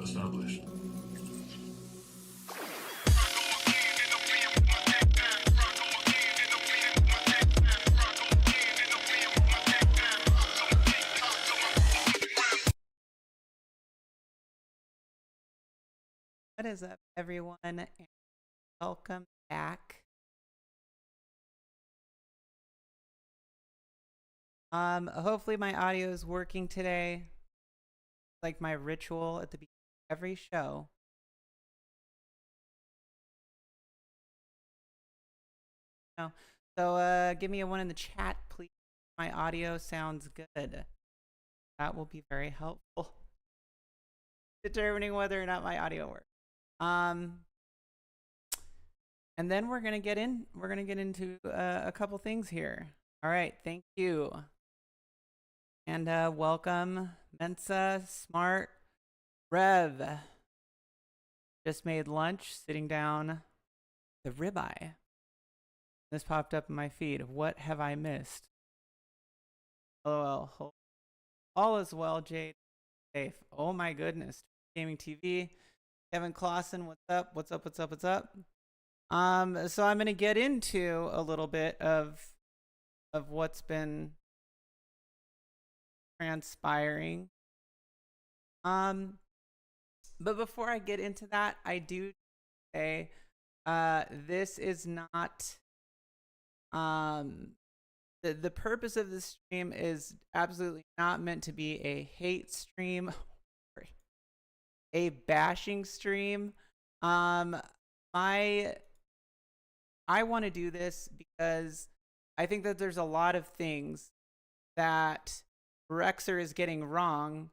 established. What is up, everyone, and welcome back. Hopefully my audio is working today. Like my ritual at the beginning of every show. No. So give me a 1 in the chat, please. My audio sounds good. That will be very helpful. Determining whether or not my audio works. And then we're gonna get into a couple things here. All right, thank you. And welcome, Mensa, Smart, Rev. Just made lunch, sitting down the ribeye. This popped up in my feed. What have I missed? LOL. All is well, Jade. Safe. Oh my goodness. Gaming TV. Kevin Clausen, what's up? What's up? What's up? What's up? So I'm gonna get into a little bit of what's been transpiring. But before I get into that, I do say this is not the purpose of this stream is absolutely not meant to be a hate stream, a bashing stream. I want to do this because I think that there's a lot of things that Rexer is getting wrong,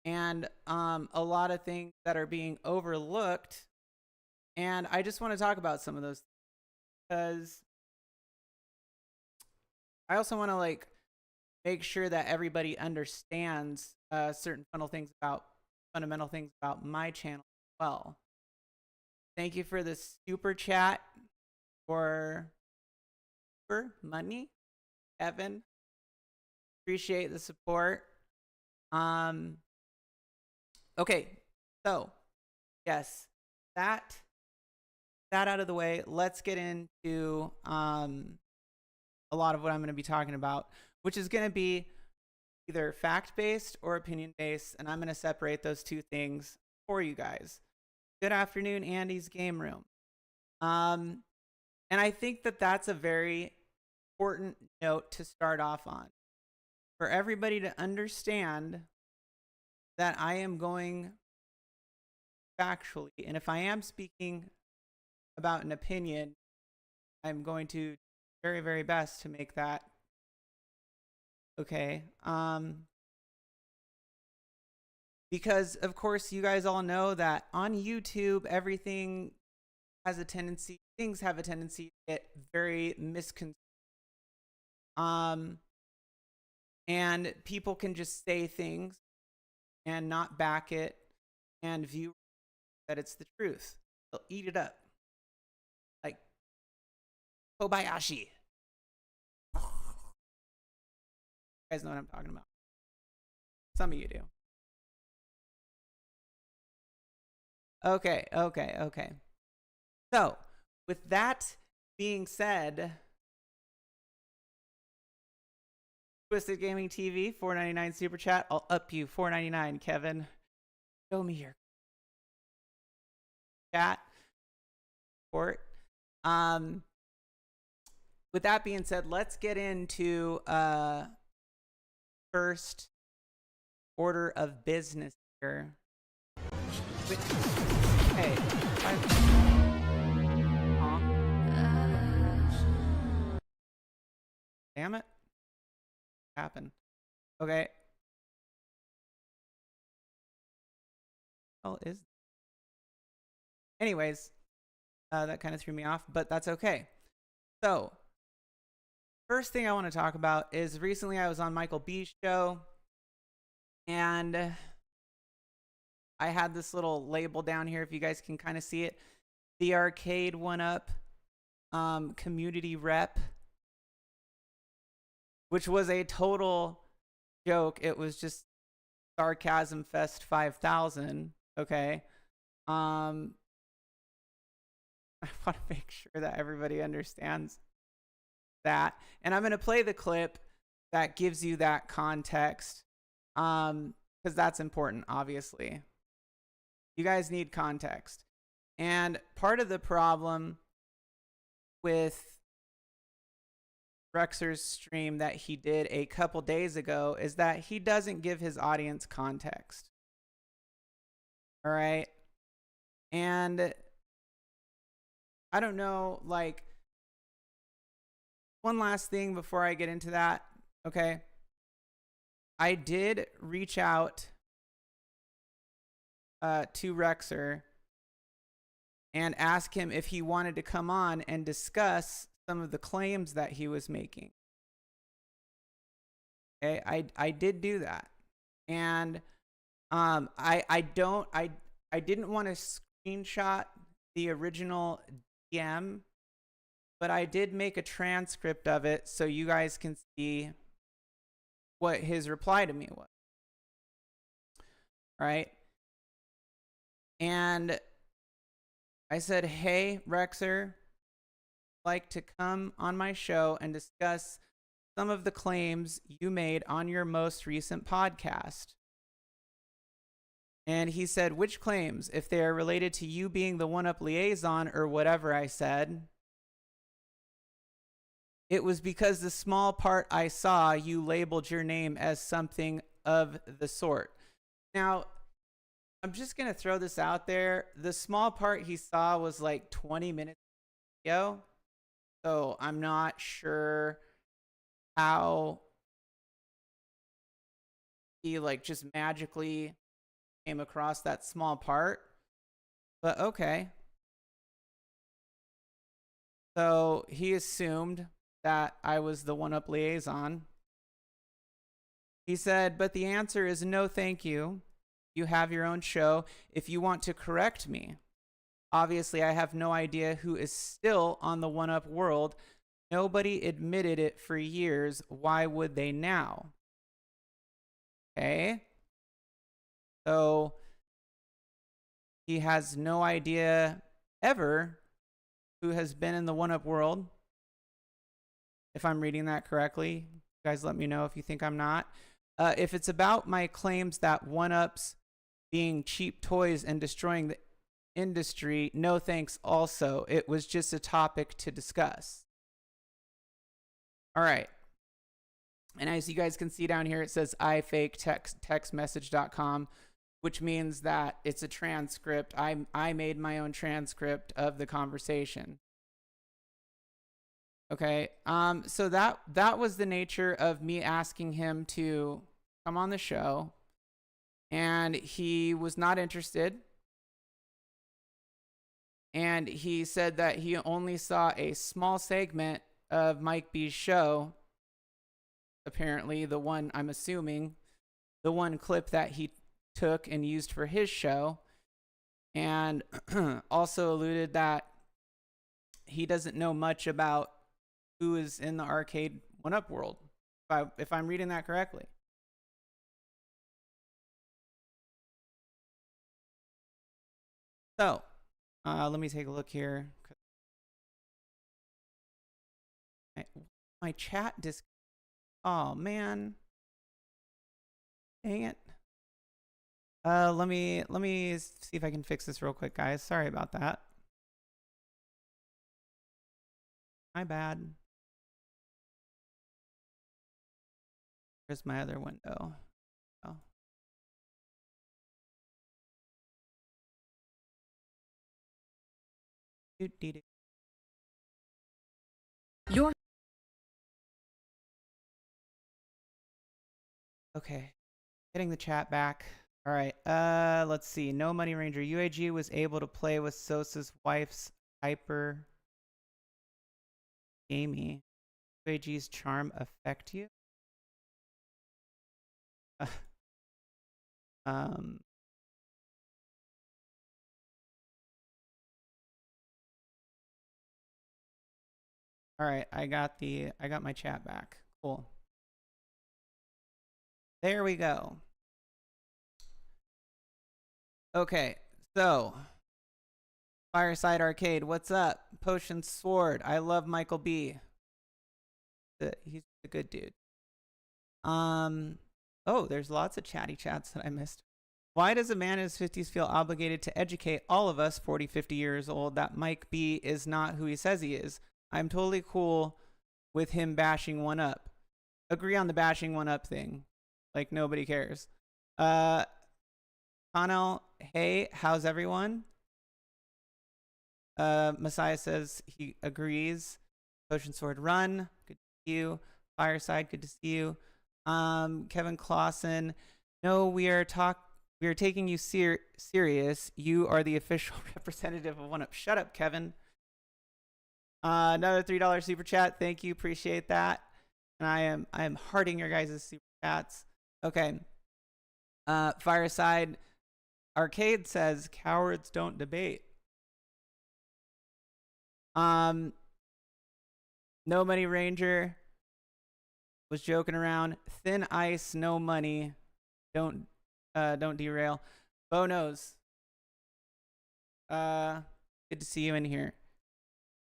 and a lot of things that are being overlooked. And I just want to talk about some of those because I also want to make sure that everybody understands certain fundamental things about my channel as well. Thank you for the super chat for money, Evan. Appreciate the support. Okay, so yes, that out of the way, let's get into a lot of what I'm going to be talking about, which is going to be either fact-based or opinion-based, and I'm going to separate those two things for you guys. Good afternoon, Andy's Game Room. And I think that that's a very important note to start off on. For everybody to understand that I am going factually, and if I am speaking about an opinion, I'm going to very, very best to make that okay. Because of course you guys all know that on YouTube things have a tendency to get very misconstrued. And people can just say things and not back it and view that it's the truth. They'll eat it up. Like Kobayashi. You guys know what I'm talking about. Some of you do. Okay. So, with that being said, Twisted Gaming TV, $4.99 super chat. I'll up you $4.99, Kevin. Show me your chat support. With that being said, let's get into first order of business here. Hey, damn it. Happened. Okay. Well, anyways, that kind of threw me off, but that's okay. So, first thing I want to talk about is recently I was on Michael B's show, and I had this little label down here, if you guys can kind of see it. The Arcade 1-Up community rep, which was a total joke. It was just Sarcasm Fest 5000. Okay. I want to make sure that everybody understands that. And I'm going to play the clip that gives you that context, because that's important, obviously. You guys need context. And part of the problem with Rexer's stream that he did a couple days ago is that he doesn't give his audience context. All right. And I don't know, like, one last thing before I get into that. Okay. I did reach out to Rexer and ask him if he wanted to come on and discuss some of the claims that he was making. Okay, I did do that. And I didn't want to screenshot the original DM, but I did make a transcript of it so you guys can see what his reply to me was. All right. And I said, hey, Rexer, I'd like to come on my show and discuss some of the claims you made on your most recent podcast. And he said, which claims? If they are related to you being the one-up liaison or whatever I said. It was because the small part I saw, you labeled your name as something of the sort. Now, I'm just going to throw this out there. The small part he saw was like 20 minutes ago. So I'm not sure how he like just magically came across that small part. But okay. So he assumed that I was the one-up liaison. He said, but the answer is no thank you. You have your own show if you want to correct me. Obviously, I have no idea who is still on the one-up world. Nobody admitted it for years. Why would they now? Okay. So he has no idea ever who has been in the one-up world. If I'm reading that correctly, you guys let me know if you think I'm not. If it's about my claims that one-ups being cheap toys and destroying the industry, no thanks also. It was just a topic to discuss. All right. And as you guys can see down here, it says ifaketextmessage.com, which means that it's a transcript. I made my own transcript of the conversation. Okay. So that was the nature of me asking him to come on the show, and he was not interested. And he said that he only saw a small segment of Mike B's show. Apparently, the one, I'm assuming, the one clip that he took and used for his show. And also alluded that he doesn't know much about who is in the arcade one-up world, if I'm reading that correctly. So, let me take a look here. My chat oh man, dang it. Let me see if I can fix this real quick, guys. Sorry about that. My bad. Where's my other window? Oh. Your okay, getting the chat back. All right, let's see. No Money Ranger. UAG was able to play with Sosa's wife's hyper gamey. UAG's charm affect you? All right, I got my chat back. Cool. There we go. Okay, so Fireside Arcade, what's up? Potion Sword, I love Michael B. He's a good dude. Oh, there's lots of chatty chats that I missed. Why does a man in his 50s feel obligated to educate all of us 40, 50 years old that Mike B is not who he says he is? I'm totally cool with him bashing one up. Agree on the bashing one up thing. Like, nobody cares. Connell, hey, how's everyone? Messiah says he agrees. Potion Sword, run. Good to see you. Fireside, good to see you. Kevin Clausen, no, we are taking you serious. You are the official representative of One Up. Shut up, Kevin. Another $3 super chat. Thank you. Appreciate that. And I am hearting your guys' super chats. Okay. Fireside Arcade says cowards don't debate. No Money Ranger was joking around. Thin Ice, no money. Don't derail. Bonos. Good to see you in here.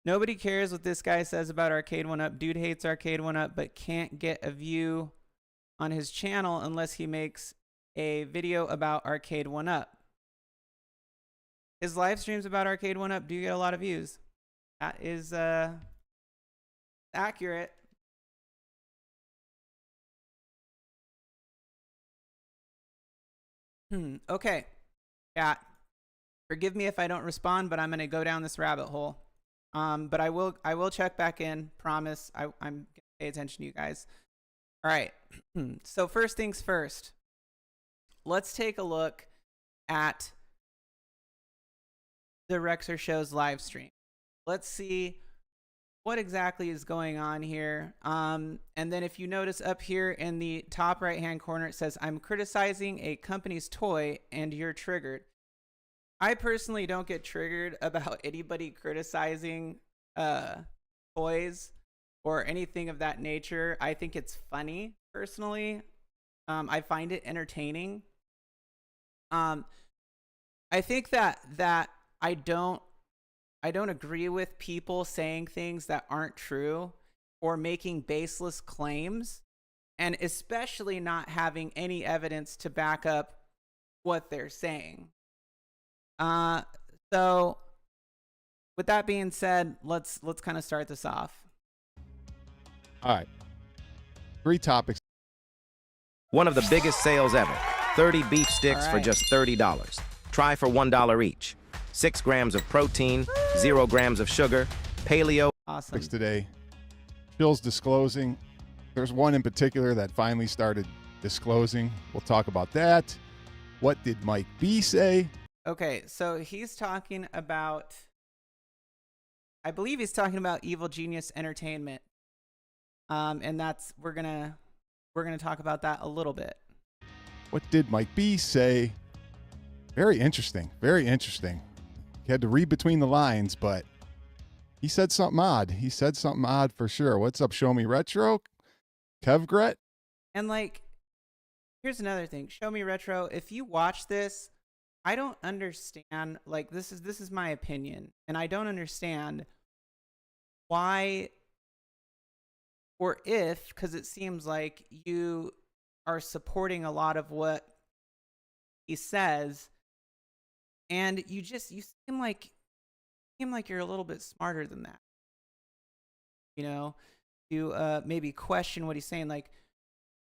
Nobody cares what this guy says about Arcade 1-Up. Dude hates Arcade 1-Up, but can't get a view on his channel unless he makes a video about Arcade 1-Up. His live streams about Arcade 1-Up do get a lot of views. That is accurate. Okay. Chat. Forgive me if I don't respond, but I'm going to go down this rabbit hole. But I will check back in. Promise. I'm going to pay attention to you guys. All right. So first things first. Let's take a look at the Rexer Show's live stream. Let's see what exactly is going on here. And then if you notice up here in the top right-hand corner, it says, I'm criticizing a company's toy and you're triggered. I personally don't get triggered about anybody criticizing toys or anything of that nature. I think it's funny, personally. I find it entertaining. I think that I don't agree with people saying things that aren't true or making baseless claims, and especially not having any evidence to back up what they're saying. So with that being said, let's kind of start this off. All right. 3 topics. One of the biggest sales ever. 30 beef sticks for just $30. Try for $1 each. 6 grams of protein, 0 grams of sugar, paleo. Awesome. Today, Phil's disclosing. There's one in particular that finally started disclosing. We'll talk about that. What did Mike B say? Okay, so he's talking about, I believe he's talking about Evil Genius Entertainment. And that's, we're gonna talk about that a little bit. What did Mike B say? Very interesting. Very interesting. He had to read between the lines, but he said something odd. He said something odd for sure. What's up, Show Me Retro? Kevgret? And like, here's another thing. Show Me Retro. If you watch this, I don't understand. Like, this is my opinion, and I don't understand why, or if, because it seems like you are supporting a lot of what he says, and you seem like you're a little bit smarter than that. You know, you maybe question what he's saying. Like,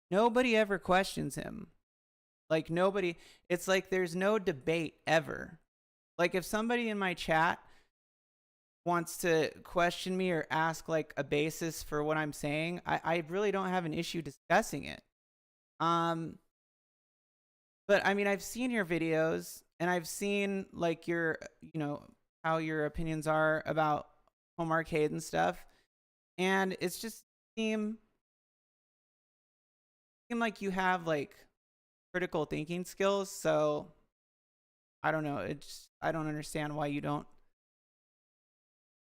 nobody ever questions him. Like, nobody, it's like there's no debate ever. Like, if somebody in my chat wants to question me or ask like a basis for what I'm saying, I really don't have an issue discussing it. But I mean, I've seen your videos and I've seen like your, you know, how your opinions are about home arcade and stuff. And it's just seem like you have like critical thinking skills. So I don't know. I don't understand why you don't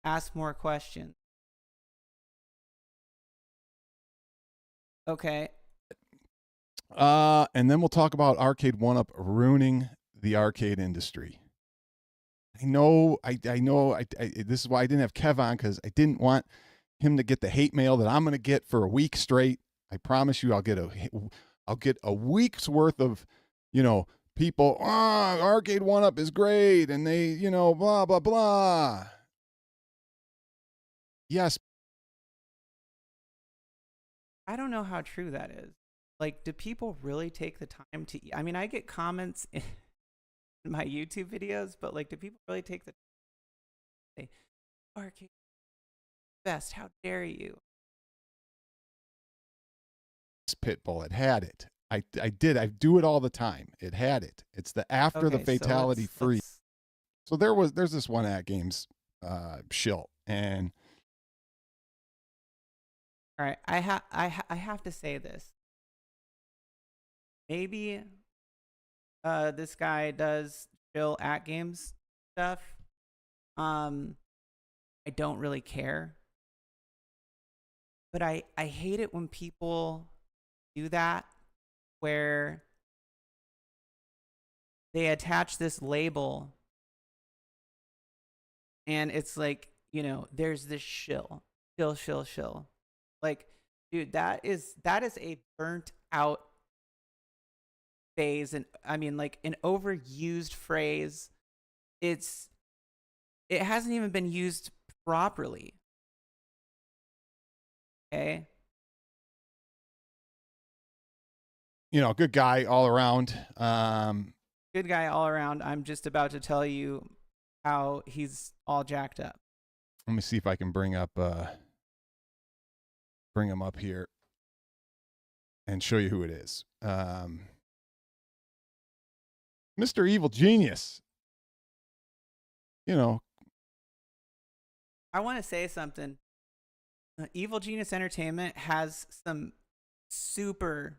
ask more questions. Okay. And then we'll talk about Arcade 1-Up ruining the arcade industry. I know. This is why I didn't have Kev on, because I didn't want him to get the hate mail that I'm going to get for a week straight. I promise you, I'll get a week's worth of, people. Arcade 1UP is great, and they, blah blah blah. Yes. I don't know how true that is. Like, do people really take the time to? I mean, I get comments in my YouTube videos, but like, do people really take the time to say, "Arcade best, how dare you?" Pitbull, it had it. I do it all the time. It had it. It's the after the fatality free. So there's this one at games shill, and all right, I have to say this. Maybe this guy does chill at games stuff. I don't really care. But I hate it when people do that, where they attach this label and it's like, there's this shill. Like, dude, that is a burnt out phase, and I mean, like, an overused phrase. It hasn't even been used properly. Okay. Good guy all around. Good guy all around. I'm just about to tell you how he's all jacked up. Let me see if I can bring him up here and show you who it is. Mr. Evil Genius. I want to say something. Evil Genius Entertainment has some super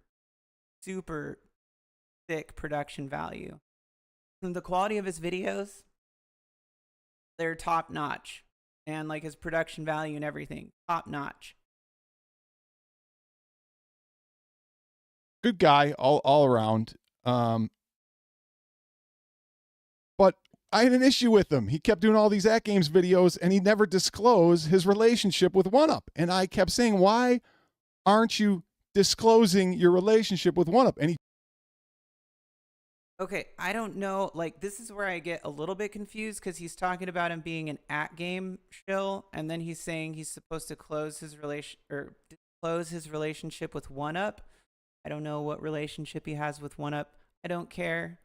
thick production value. And the quality of his videos, they're top notch. And like his production value and everything, top notch. Good guy all around. But I had an issue with him. He kept doing all these at games videos, and he never disclosed his relationship with 1UP. And I kept saying, why aren't you disclosing your relationship with 1UP? And okay, I don't know. Like, this is where I get a little bit confused, because he's talking about him being an at game shill, and then he's saying he's supposed to disclose his relationship with 1UP. I don't know what relationship he has with 1UP. I don't care.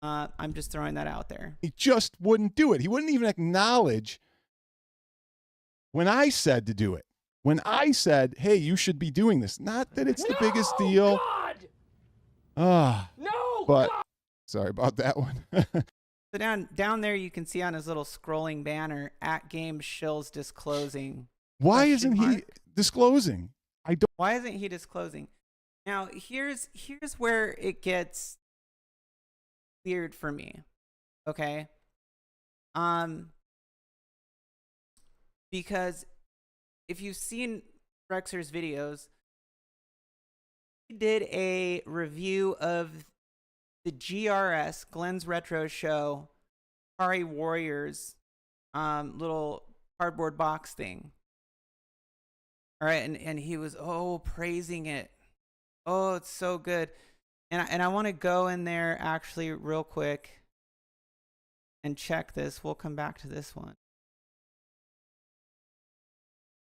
I'm just throwing that out there. He just wouldn't do it. He wouldn't even acknowledge when I said to do it. When I said, hey, you should be doing this. Not that it's the biggest deal. God! But God. Sorry about that one. So down there, you can see on his little scrolling banner, at game shills disclosing. Why isn't he disclosing? Why isn't he disclosing? Now, here's where it gets weird for me. Okay? Because if you've seen Rexer's videos, he did a review of the GRS, Glenn's Retro Show, Atari Warriors, little cardboard box thing. All right, and he was praising it. Oh, it's so good. And I want to go in there actually real quick and check this. We'll come back to this one.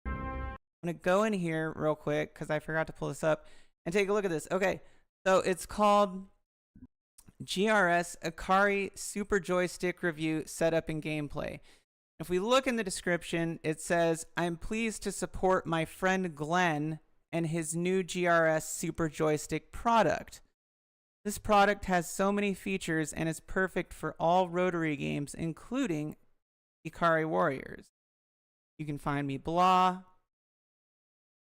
I'm going to go in here real quick because I forgot to pull this up and take a look at this. Okay, so it's called GRS Akari Super Joystick Review Setup and Gameplay. If we look in the description, it says, I'm pleased to support my friend Glenn and his new GRS Super Joystick product. This product has so many features and is perfect for all rotary games, including Ikari Warriors. You can find me blah.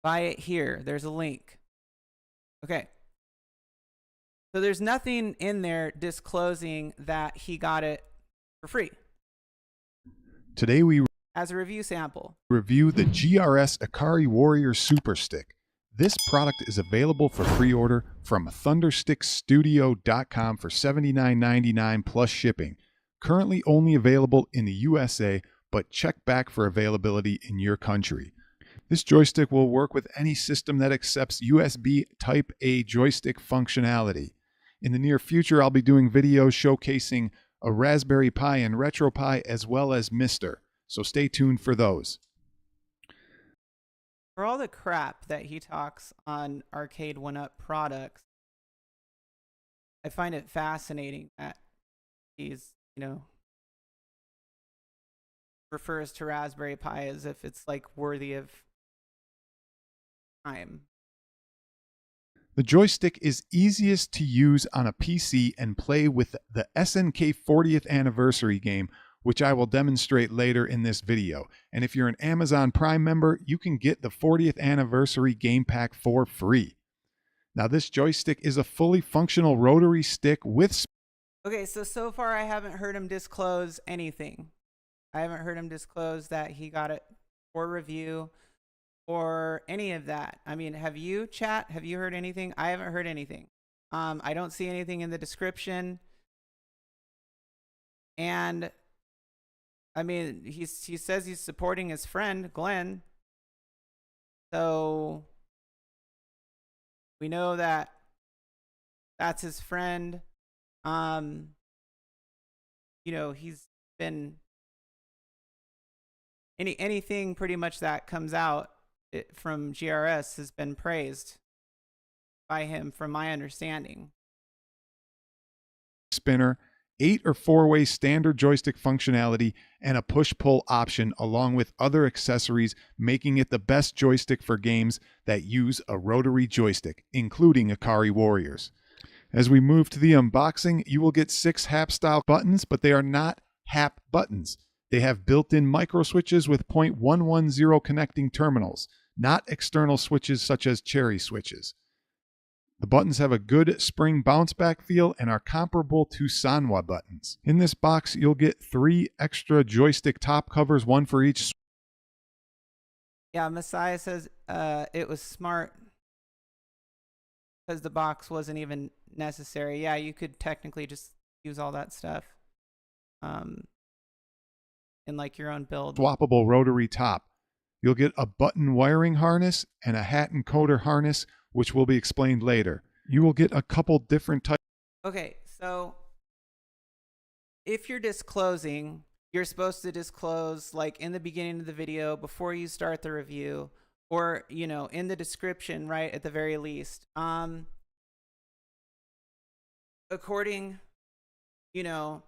Buy it here. There's a link. Okay. So there's nothing in there disclosing that he got it for free. Today we as a review sample. Review the GRS Akari Warrior Super Stick. This product is available for pre-order from thunderstickstudio.com for $79.99 plus shipping. Currently only available in the USA, but check back for availability in your country. This joystick will work with any system that accepts USB Type A joystick functionality. In the near future, I'll be doing videos showcasing a Raspberry Pi and RetroPie as well as Mister, so stay tuned for those. For all the crap that he talks on Arcade 1-Up products, I find it fascinating that he's, refers to Raspberry Pi as if it's like worthy of time. The joystick is easiest to use on a PC and play with the SNK 40th anniversary game, which I will demonstrate later in this video. And if you're an Amazon Prime member, you can get the 40th anniversary game pack for free. Now, this joystick is a fully functional rotary stick with... Okay, so far I haven't heard him disclose anything. I haven't heard him disclose that he got it for review or any of that. I mean, have you, chat? Have you heard anything? I haven't heard anything. I don't see anything in the description. And I mean, he says he's supporting his friend, Glenn. So we know that that's his friend. He's been anything pretty much that comes out from GRS has been praised by him, from my understanding. Spinner, 8 or 4-way standard joystick functionality, and a push-pull option along with other accessories, making it the best joystick for games that use a rotary joystick, including Akari Warriors. As we move to the unboxing, you will get 6 HAP-style buttons, but they are not HAP buttons. They have built-in micro switches with 0.110 connecting terminals, not external switches such as cherry switches. The buttons have a good spring bounce back feel and are comparable to Sanwa buttons. In this box, you'll get 3 extra joystick top covers, one for each. Yeah, Messiah says it was smart because the box wasn't even necessary. Yeah, you could technically just use all that stuff in like your own build. Swappable rotary top. You'll get a button wiring harness and a hat encoder harness, which will be explained later. You will get a couple different types. Okay, so if you're disclosing, you're supposed to disclose like in the beginning of the video before you start the review, or in the description, right, at the very least. According, to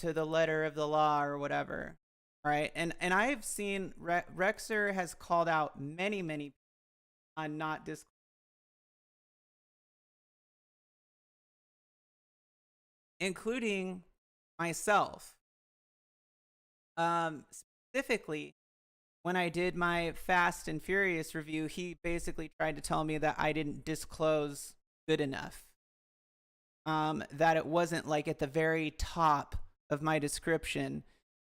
the letter of the law or whatever, right? And I've seen Rexer has called out many people on not disclosing, including myself. Specifically, when I did my Fast and Furious review, he basically tried to tell me that I didn't disclose good enough. That it wasn't like at the very top of my description.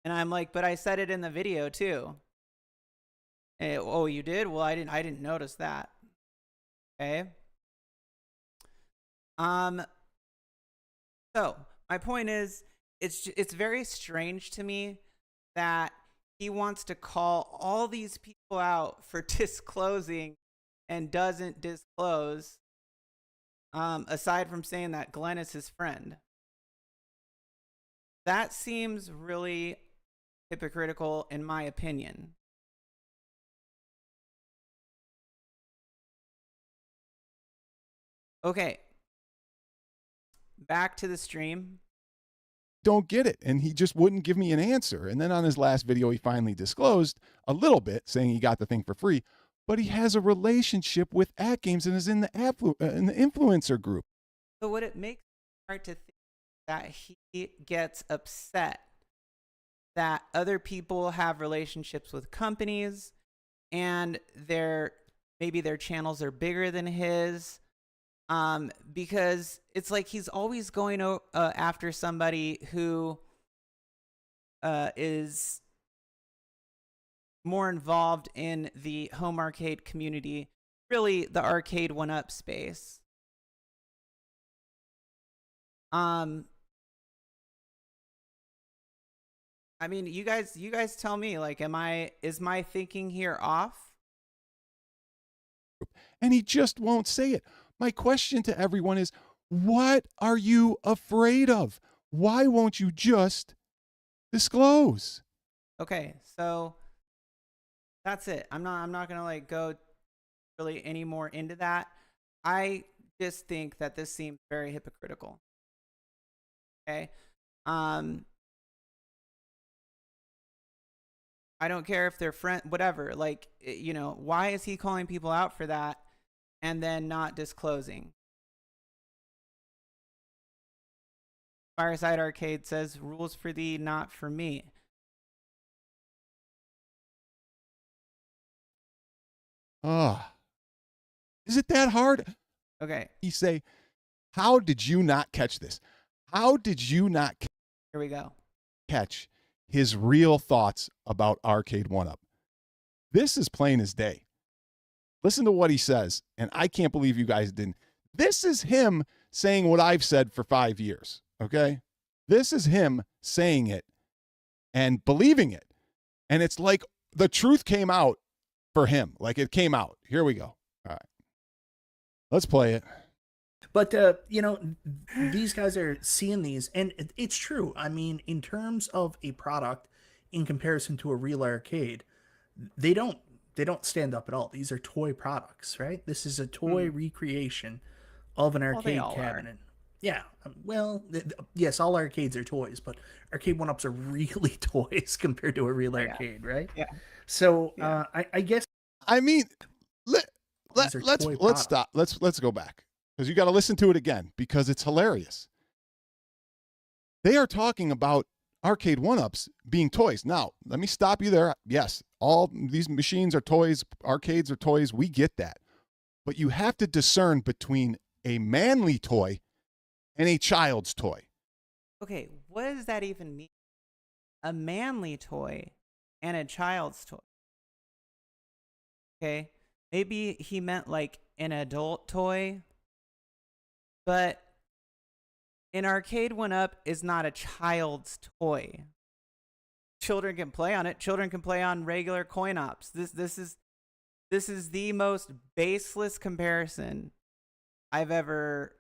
And I'm like, but I said it in the video too. Oh, you did? Well, I didn't notice that. Okay. So my point is, it's very strange to me that he wants to call all these people out for disclosing and doesn't disclose, aside from saying that Glenn is his friend. That seems really hypocritical in my opinion. Okay. Back to the stream. Don't get it. And he just wouldn't give me an answer. And then on his last video, he finally disclosed a little bit, saying he got the thing for free. But he has a relationship with At Games and is in the influencer group. So what it makes it hard to think that he gets upset that other people have relationships with companies and maybe their channels are bigger than his. Because it's like he's always going after somebody who is more involved in the home arcade community. really the arcade 1-up space. I mean, you guys tell me, like, is my thinking here off? And he just won't say it. My question to everyone is, what are you afraid of? Why won't you just disclose? Okay, so that's it. I'm not gonna like go really any more into that. I just think that this seems very hypocritical. Okay. I don't care if they're friend, whatever. Like, you know, why is he calling people out for that and then not disclosing? Fireside Arcade says, rules for thee, not for me. Is it that hard? Okay. You say, how did you not catch this? How did you not Here we go. catch his real thoughts about Arcade 1-Up? This is plain as day. Listen to what he says, and I can't believe you guys didn't. This is him saying what I've said for 5 years, okay? This is him saying it and believing it. And it's like the truth came out for him. Like it came out. Here we go. All right. Let's play it. But, you know, these guys are seeing these, and it's true. I mean, in terms of a product in comparison to a real arcade, they don't stand up at all. These are toy products, right? This is a toy recreation of an arcade cabinet. Yeah, well, yes, all arcades are toys, but arcade 1-ups are really toys compared to a real arcade, right? Yeah. So I guess. I mean, let's stop. Let's go back, because you got to listen to it again, because it's hilarious. They are talking about arcade 1-ups being toys. Now, let me stop you there. Yes, all these machines are toys, arcades are toys. We get that. But you have to discern between a manly toy and a child's toy. Okay, what does that even mean? A manly toy and a child's toy. Okay, maybe he meant like an adult toy, but an arcade 1-up is not a child's toy. Children can play on it. Children can play on regular coin ops. This is the most baseless comparison I've ever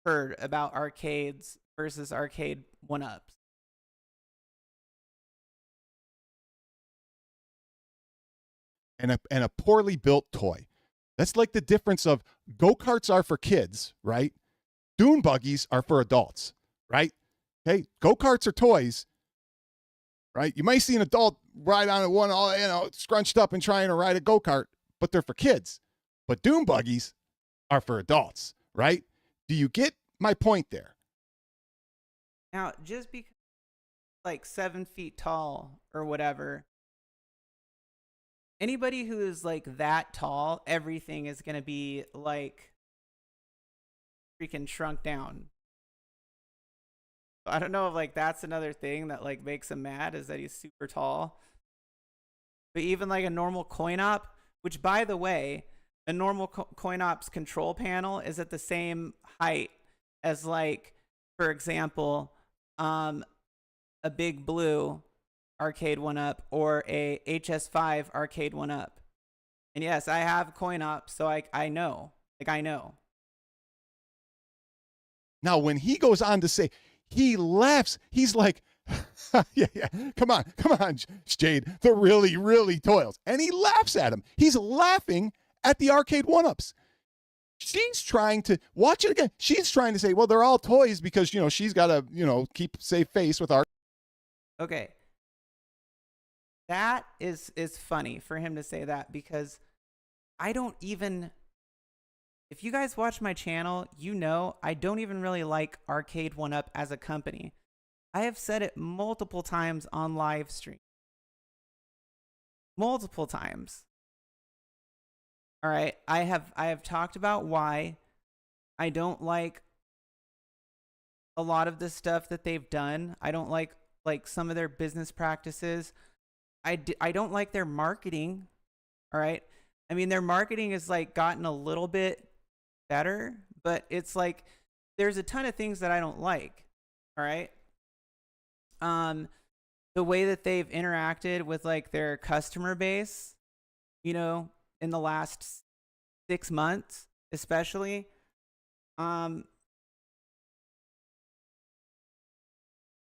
heard about arcades versus arcade 1-ups. And a poorly built toy. That's like the difference of go-karts are for kids, right? Dune buggies are for adults, right? Okay, go-karts are toys, right? You might see an adult ride on one, all scrunched up and trying to ride a go-kart, but they're for kids. But dune buggies are for adults, right? Do you get my point there? Now, just because like 7 feet tall or whatever, anybody who is like that tall, everything is going to be like freaking shrunk down. I don't know if like that's another thing that like makes him mad, is that he's super tall. But even like a normal coin op, which by the way, a normal coin op's control panel is at the same height as, like, for example, a Big Blue arcade 1-up or a HS5 arcade 1-up. And yes, I have coin ops, so I know. Like, I know. Now, when he goes on to say, he laughs. He's like, yeah. Come on, Jade. They're really, really toys. And he laughs at him. He's laughing at the arcade 1-ups. She's trying to, watch it again. She's trying to say, well, they're all toys because, she's got to, keep safe face with our. Okay. That is funny for him to say that, because I don't even, if you guys watch my channel, I don't even really like Arcade 1-Up as a company. I have said it multiple times on live stream. Multiple times. All right, I have talked about why I don't like a lot of the stuff that they've done. I don't like some of their business practices. I don't like their marketing. All right. I mean, their marketing has like gotten a little bit better, but it's like there's a ton of things that I don't like. All right. The way that they've interacted with like their customer base, you know, in the last 6 months, especially.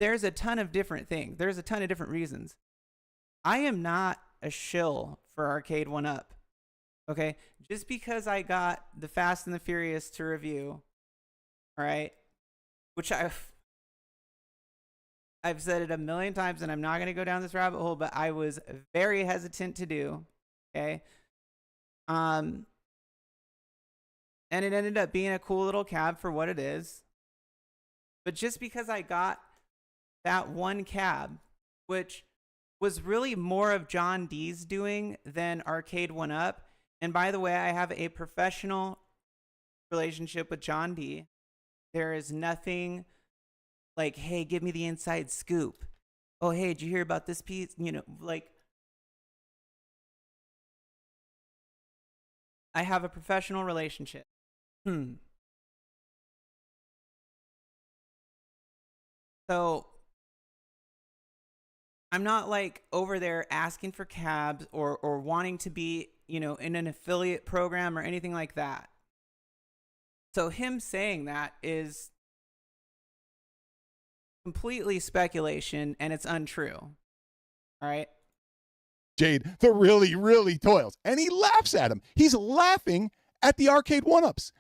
There's a ton of different things. There's a ton of different reasons. I am not a shill for Arcade 1-Up. Okay? Just because I got The Fast and the Furious to review, all right, which I've said it a million times, and I'm not going to go down this rabbit hole, but I was very hesitant to do, okay? And it ended up being a cool little cab for what it is. But just because I got that one cab, which was really more of John D's doing than Arcade 1-Up. And by the way, I have a professional relationship with John D. There is nothing like, hey, give me the inside scoop. Oh, hey, did you hear about this piece? You know, like, I have a professional relationship. So I'm not like over there asking for cabs or wanting to be, you know, in an affiliate program or anything like that. So him saying that is completely speculation, and it's untrue. All right. Jade, the really, really toils. And he laughs at him. He's laughing at the Arcade 1-Ups.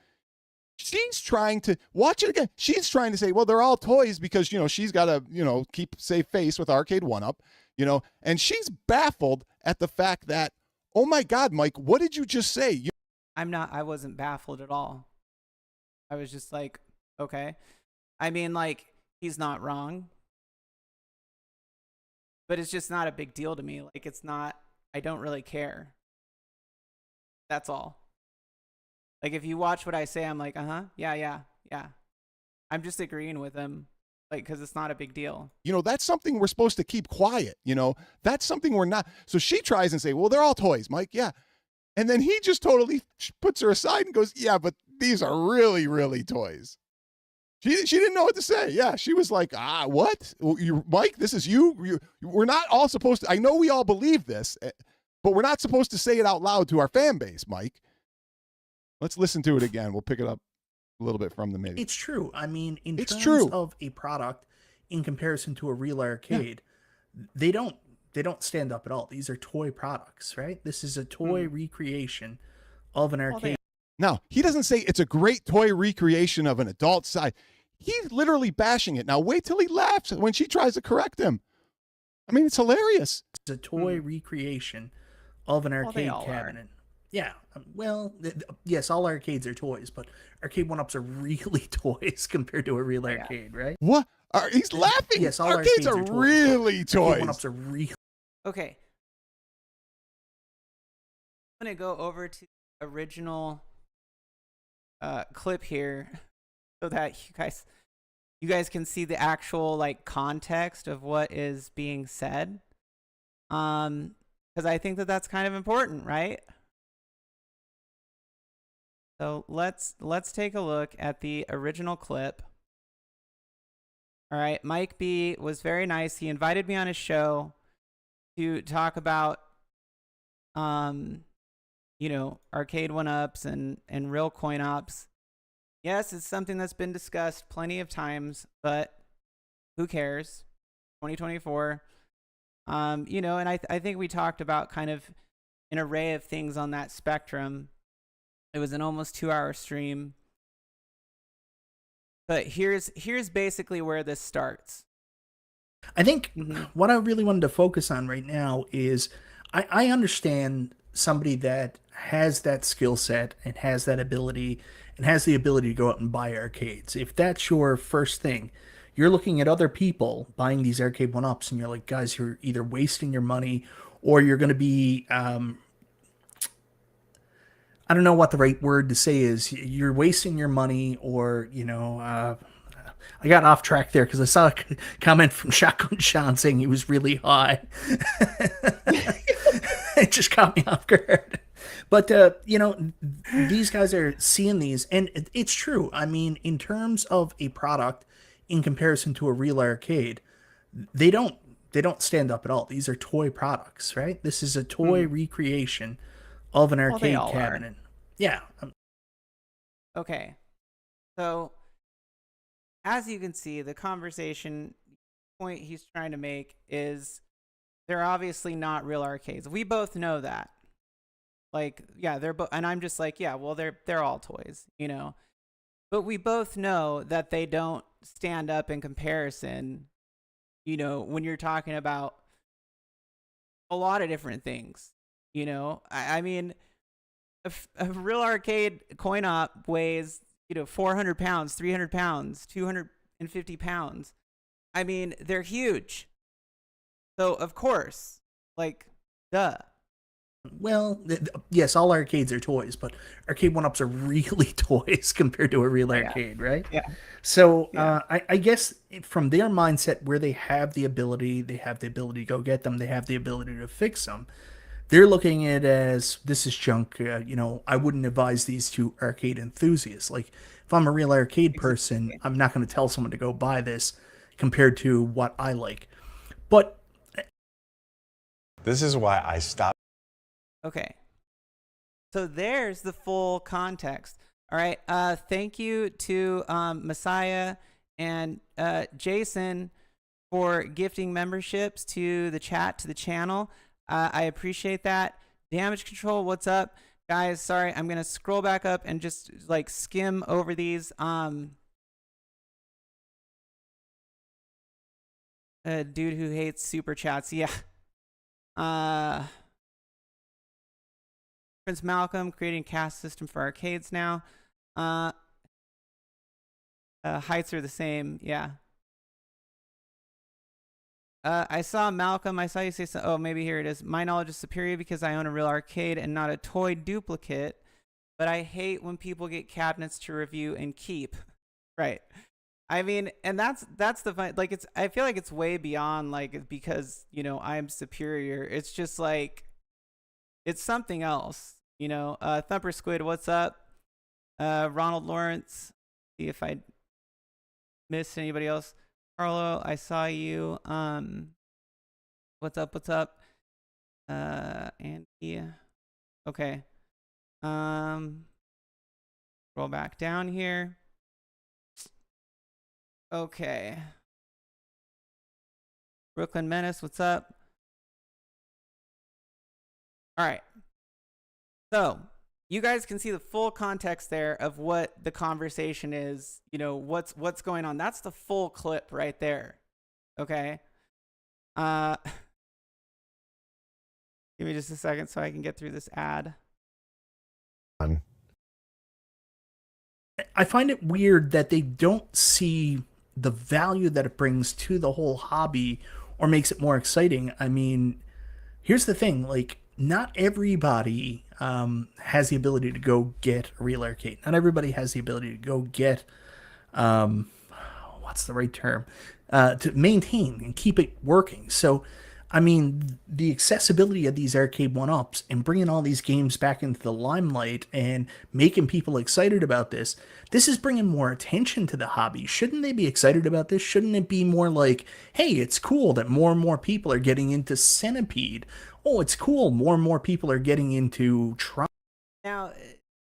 She's trying to watch it again. She's trying to say, well, they're all toys because, you know, she's got to, you know, keep safe face with Arcade 1-Up, you know, and she's baffled at the fact that, oh my God, Mike, what did you just say? I wasn't baffled at all. I was just like, okay. I mean, like, he's not wrong, but it's just not a big deal to me. Like, it's not, I don't really care. That's all. Like, if you watch what I say, I'm like, yeah. I'm just agreeing with him, like, because it's not a big deal. You know, that's something we're supposed to keep quiet. You know, that's something we're not. So she tries and say, well, they're all toys, Mike. Yeah. And then he just totally puts her aside and goes, yeah, but these are really, really toys. She didn't know what to say. Yeah, she was like, what? Mike, this is you? We're not all supposed to. I know we all believe this, but we're not supposed to say it out loud to our fan base, Mike. Let's listen to it again. We'll pick it up a little bit from the maybe. It's true. I mean, in terms of a product in comparison to a real arcade, they don't stand up at all. These are toy products, right? This is a toy recreation of an arcade. Now, he doesn't say it's a great toy recreation of an adult side. He's literally bashing it. Now, wait till he laughs when she tries to correct him. I mean, it's hilarious. It's a toy recreation of an arcade cabinet. Yeah, well, yes, all arcades are toys, but Arcade 1-Ups are really toys compared to a real arcade, right? What? He's laughing. Yes, all arcades are really toys. Arcade 1-Ups are real. Okay. I'm going to go over to the original clip here so that you guys can see the actual like context of what is being said. Because I think that that's kind of important, right? So let's take a look at the original clip. All right, Mike B was very nice. He invited me on his show to talk about, you know, Arcade 1-Ups and real coin ops. Yes, it's something that's been discussed plenty of times, but who cares? 2024. You know, and I think we talked about kind of an array of things on that spectrum. It was an almost 2-hour stream. But here's basically where this starts. I think what I really wanted to focus on right now is I understand somebody that has that skill set and has that ability and has the ability to go out and buy arcades. If that's your first thing, you're looking at other people buying these Arcade 1-Ups and you're like, guys, you're either wasting your money or you're going to be... I don't know what the right word to say is. You're wasting your money, or, you know, I got off track there because I saw a comment from Shotgun Sean saying he was really high. It just caught me off guard. But these guys are seeing these, and it's true. I mean, in terms of a product, in comparison to a real arcade, they don't they don't stand up at all. These are toy products, right? This is a toy recreation of an Well, they arcade all are. cabinet. Yeah. Okay. So, as you can see, the conversation point he's trying to make is they're obviously not real arcades. We both know that. Like, yeah, they're both, and I'm just like, yeah, well, they're all toys, you know. But we both know that they don't stand up in comparison, you know, when you're talking about a lot of different things, you know. I mean, a real arcade coin op weighs, you know, 400 pounds, 300 pounds, 250 pounds. I mean, they're huge. So, of course, like, duh. Well, yes, all arcades are toys, but arcade one-ups are really toys compared to a real arcade, right? Yeah. So Yeah. I guess from their mindset, where they have the ability to go get them, they have the ability to fix them. They're looking at it as this is junk. I wouldn't advise these to arcade enthusiasts. Like, if I'm a real arcade person, Exactly. I'm not going to tell someone to go buy this compared to what I like. But this is why I stopped. Okay. So there's the full context. All right. Thank you to Messiah and Jason for gifting memberships to the chat, to the channel. I appreciate that. Damage Control, what's up? Guys, sorry, I'm going to scroll back up and just like skim over these. Dude who hates super chats. Yeah. Prince Malcolm creating cast system for arcades now. Heights are the same. Yeah. I saw Malcolm. I saw you say so. Oh, maybe here it is. My knowledge is superior because I own a real arcade and not a toy duplicate. But I hate when people get cabinets to review and keep. Right. I mean, and that's the fun. Like, I feel like it's way beyond like because I'm superior. It's just like it's something else. Thumper Squid, what's up? Ronald Lawrence. See if I missed anybody else. Carlo, I saw you. What's up? What's up? Andy. Okay. Roll back down here. Okay. Brooklyn Menace, what's up? All right. So you guys can see the full context there of what the conversation is, what's going on. That's the full clip right there. Okay. Give me just a second so I can get through this ad. I find it weird that they don't see the value that it brings to the whole hobby or makes it more exciting. I mean, here's the thing, like, not everybody has the ability to go get a real arcade. Not everybody has the ability to go get, what's the right term? To maintain and keep it working. So, I mean, the accessibility of these arcade one-ups and bringing all these games back into the limelight and making people excited about this is bringing more attention to the hobby. Shouldn't they be excited about this? Shouldn't it be more like, hey, it's cool that more and more people are getting into Centipede. Oh, it's cool, more and more people are getting into Tron. Now,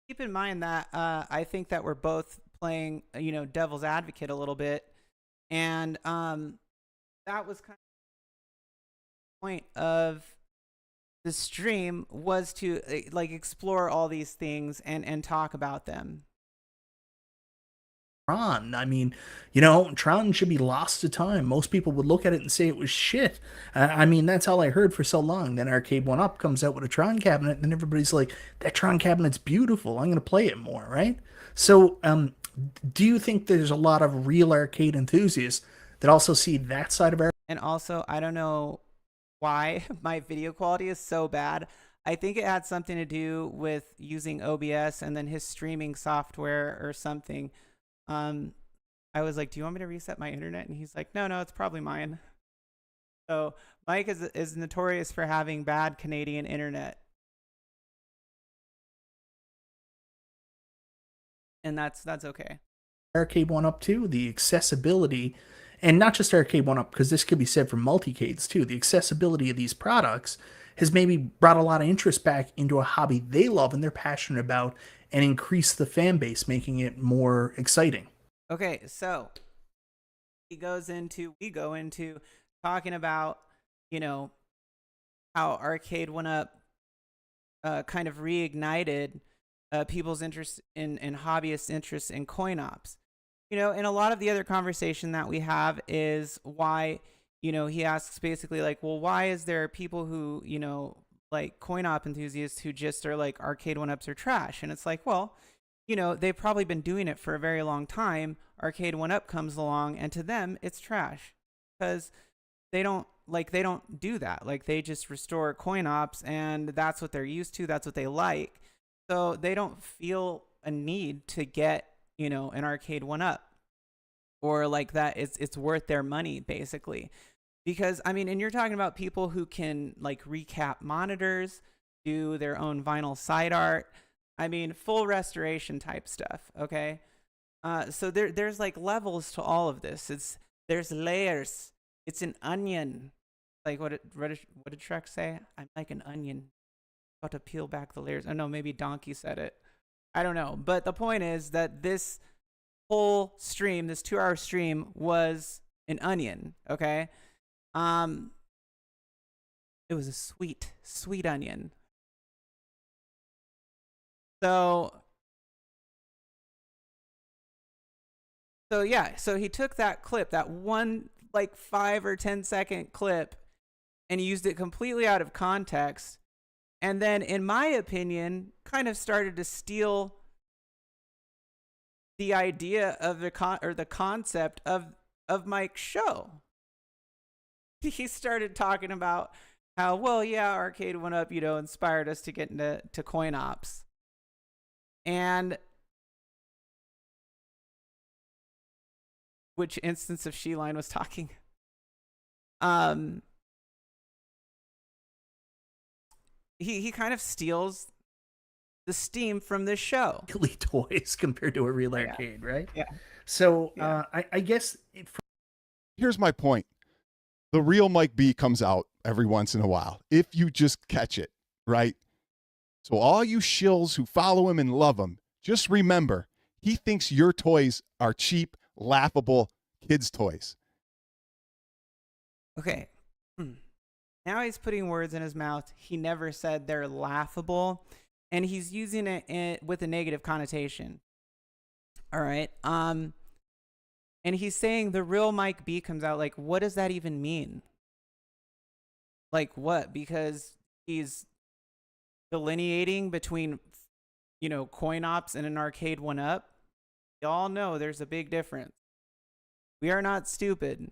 keep in mind that I think that we're both playing, devil's advocate a little bit. And that was kind of point of the stream was to like explore all these things and talk about them. Tron. I mean, Tron should be lost to time. Most people would look at it and say it was shit. I mean, that's all I heard for so long. Then Arcade 1-Up comes out with a Tron cabinet, and everybody's like, that Tron cabinet's beautiful. I'm going to play it more, right? So, do you think there's a lot of real arcade enthusiasts that also see that side of our... And also, I don't know why my video quality is so bad. I think it had something to do with using OBS and then his streaming software or something. I was like, do you want me to reset my internet? And he's like, no, it's probably mine. So Mike is notorious for having bad Canadian internet. and that's okay. Arcade 1-Up too, the accessibility, and not just Arcade 1-Up, because this could be said for multicades too. The accessibility of these products has maybe brought a lot of interest back into a hobby they love and they're passionate about, and increased the fan base, making it more exciting. Okay, so we go into talking about, you know, how Arcade 1-Up kind of reignited people's interest in hobbyist interest in coin ops. You know, and a lot of the other conversation that we have is why, you know, he asks basically like, well, why is there people who, you know, like coin op enthusiasts who just are like Arcade 1-Ups are trash? And it's like, well, you know, they've probably been doing it for a very long time. Arcade 1-Up comes along and to them it's trash because they don't do that. Like they just restore coin ops and that's what they're used to. That's what they like. So they don't feel a need to get, you know, an Arcade 1-Up or like that. It's worth their money basically. Because I mean, and you're talking about people who can like recap monitors, do their own vinyl side art. I mean, full restoration type stuff. Okay. So there's like levels to all of this. There's layers. It's an onion. Like what did Shrek say? I'm like an onion. About to peel back the layers. Oh no, maybe Donkey said it. I don't know. But the point is that this whole stream, this 2-hour stream, was an onion. Okay. It was a sweet, sweet onion. So yeah, so he took that clip, that one like 5 or 10 second clip, and used it completely out of context. And then, in my opinion, kind of started to steal the idea of the concept of Mike's show. He started talking about how, well, yeah, Arcade 1-Up, you know, inspired us to get into coin ops. And which instance of She-Line was talking? He kind of steals the steam from this show. Elite toys compared to a real arcade, right? Yeah. So Yeah. I guess Here's my point. The real Mike B comes out every once in a while, if you just catch it, right? So all you shills who follow him and love him, just remember, he thinks your toys are cheap, laughable kids' toys. Okay. Now he's putting words in his mouth. He never said they're laughable, and he's using it with a negative connotation. All right. And he's saying the real Mike B comes out. Like, what does that even mean? Like what? Because he's delineating between, you know, coin ops and an Arcade 1-Up. Y'all know there's a big difference. We are not stupid.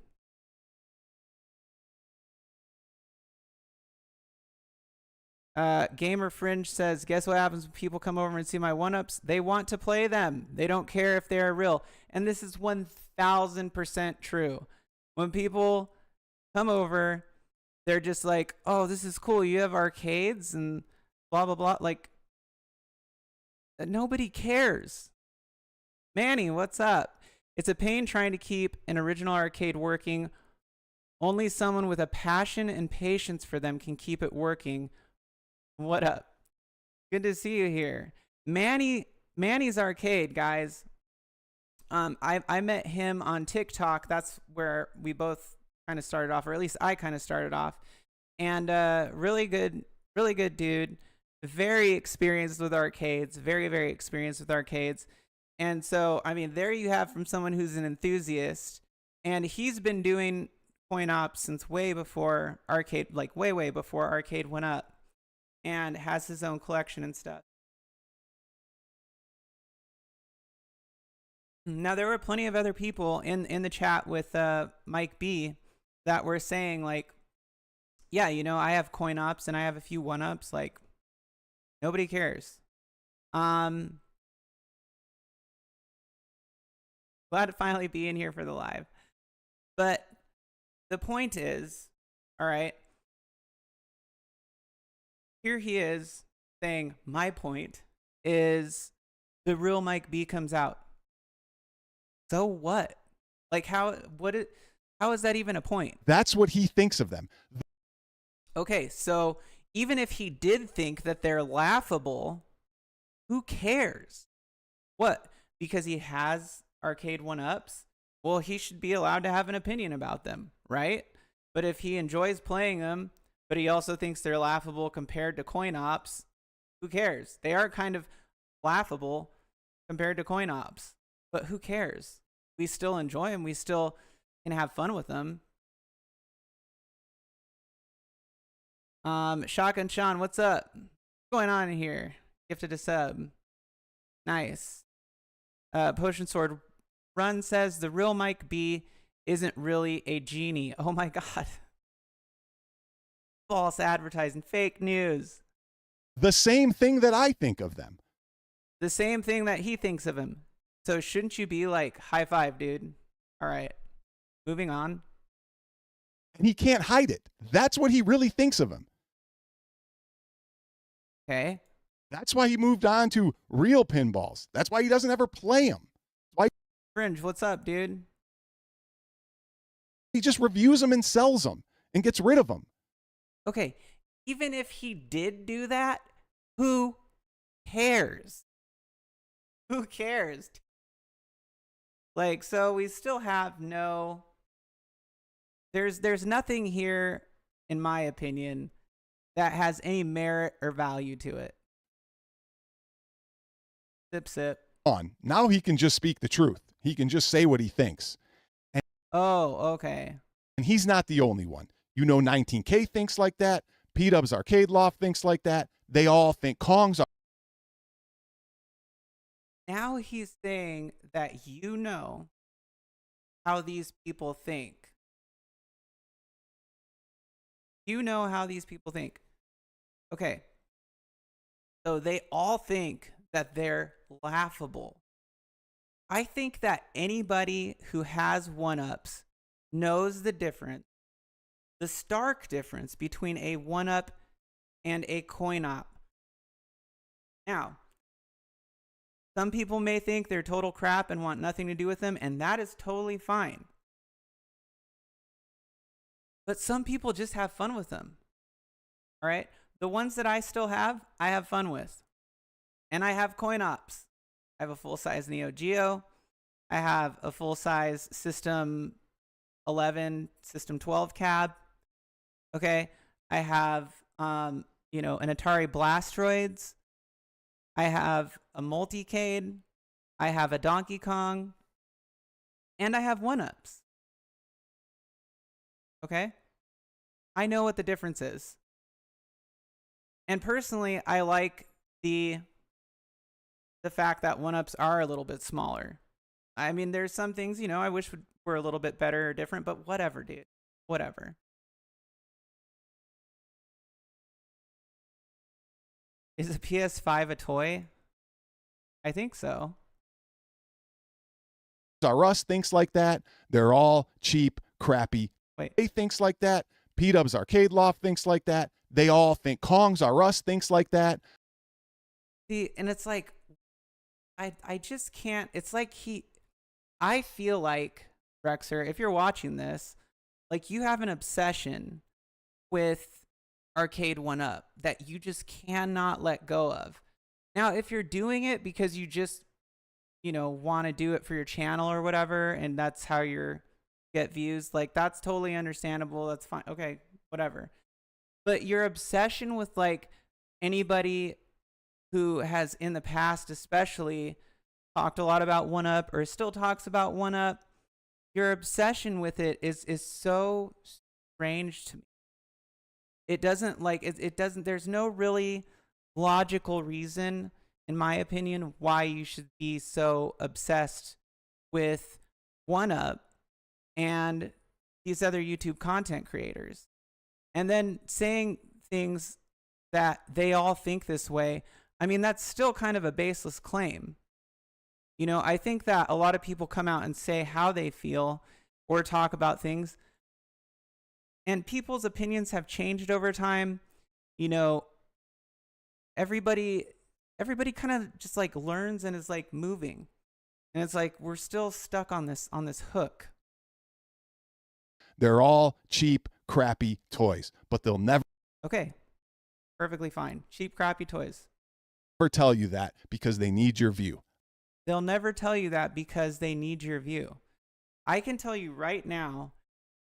Gamer Fringe says, guess what happens when people come over and see my 1-Ups? They want to play them. They don't care if they're real. And this is 1000% true. When people come over, they're just like, oh, this is cool. You have arcades and blah, blah, blah. Like, nobody cares. Manny, what's up? It's a pain trying to keep an original arcade working. Only someone with a passion and patience for them can keep it working. What up? Good to see you here. Manny's Arcade, guys. I met him on TikTok. That's where we both kind of started off, or at least I kind of started off. And really good dude. Very experienced with arcades. Very, very experienced with arcades. And so, I mean, there you have from someone who's an enthusiast. And he's been doing coin ops since way before arcade, like way before Arcade 1-Up. And has his own collection and stuff. Now, there were plenty of other people in the chat with Mike B that were saying, like, yeah, you know, I have coin ops and I have a few 1-Ups. Like, nobody cares. Glad to finally be in here for the live. But the point is, all right, here he is saying, my point is the real Mike B comes out. So what? Like how is that even a point? That's what he thinks of them. Okay, so even if he did think that they're laughable, who cares? What? Because he has arcade 1-ups? Well, he should be allowed to have an opinion about them, right? But if he enjoys playing them, but he also thinks they're laughable compared to coin ops, who cares? They are kind of laughable compared to coin ops, but who cares? We still enjoy them. We still can have fun with them. Shotgun Sean, what's up? What's going on in here? Gifted a sub. Nice. Potion Sword Run says the real Mike B isn't really a genie. Oh my god. False advertising, fake news. The same thing that I think of them. The same thing that he thinks of him. So shouldn't you be like, high five, dude? All right. Moving on. And he can't hide it. That's what he really thinks of him. Okay. That's why he moved on to real pinballs. That's why he doesn't ever play them. Why Fringe, what's up, dude? he just reviews them and sells them and gets rid of them. Okay. Even if he did do that, who cares? Who cares? Like, so we still have no... There's nothing here, in my opinion, that has any merit or value to it. Sip, sip. On. Now he can just speak the truth. He can just say what he thinks. Oh, okay. And he's not the only one. You know, 19K thinks like that. P-Dub's Arcade Loft thinks like that. They all think Kong's are. Now he's saying that you know how these people think. You know how these people think. Okay. So they all think that they're laughable. I think that anybody who has 1-ups knows the difference, the stark difference between a 1-up and a coin op. Now, some people may think they're total crap and want nothing to do with them, and that is totally fine. But some people just have fun with them. All right? The ones that I still have, I have fun with. And I have coin ops. I have a full-size Neo Geo. I have a full-size System 11, System 12 cab. Okay? I have, an Atari Blastroids. I have a Multicade. I have a Donkey Kong. And I have 1-ups. Okay? I know what the difference is. And personally, I like the fact that 1-ups are a little bit smaller. I mean, there's some things, I wish were a little bit better or different, but whatever, dude. Whatever. Is a PS5 a toy? I think so. Russ thinks like that. They're all cheap, crappy. Wait. He thinks like that. P-Dub's Arcade Loft thinks like that. They all think Kong's R Us thinks like that. See, and it's like, I just can't. It's like I feel like, Rexer, if you're watching this, like you have an obsession with Arcade 1-Up that you just cannot let go of. Now, if you're doing it because you just, want to do it for your channel or whatever, and that's how you get views, like that's totally understandable. That's fine. Okay, whatever. But your obsession with like anybody who has in the past especially talked a lot about 1-Up or still talks about 1-Up, your obsession with it is so strange to me. It doesn't there's no really logical reason, in my opinion, why you should be so obsessed with 1-Up and these other YouTube content creators. And then saying things that they all think this way, I mean, that's still kind of a baseless claim. I think that a lot of people come out and say how they feel or talk about things, and people's opinions have changed over time. Everybody everybody kind of just like learns and is like moving. And it's like we're still stuck on this hook. They're all cheap, crappy toys, but they'll never Okay. Perfectly fine. Cheap, crappy toys. tell you that because they need your view. They'll never tell you that because they need your view. I can tell you right now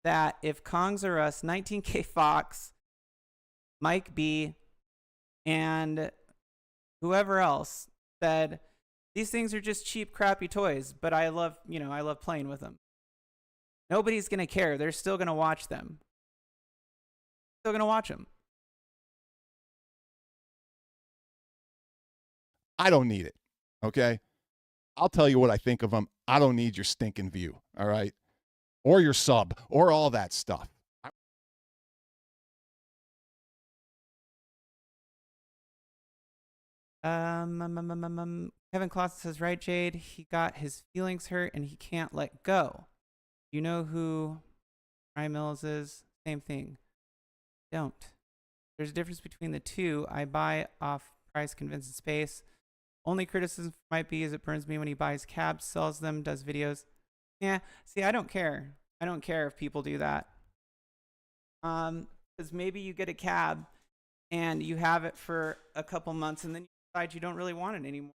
that if Kongs R Us, 19K Fox, Mike B, and whoever else said, these things are just cheap, crappy toys, but I love playing with them. Nobody's going to care. They're still going to watch them. Still going to watch them. I don't need it. Okay. I'll tell you what I think of them. I don't need your stinking view. All right. Or your sub or all that stuff. Kevin Clausen says, right, Jade? He got his feelings hurt and he can't let go. You know who Ryan Mills is? Same thing. Don't. There's a difference between the two. I buy off price, convincing space. Only criticism might be is it burns me when he buys cabs, sells them, does videos. Yeah. See, I don't care. I don't care if people do that. Because maybe you get a cab and you have it for a couple months and then you decide you don't really want it anymore.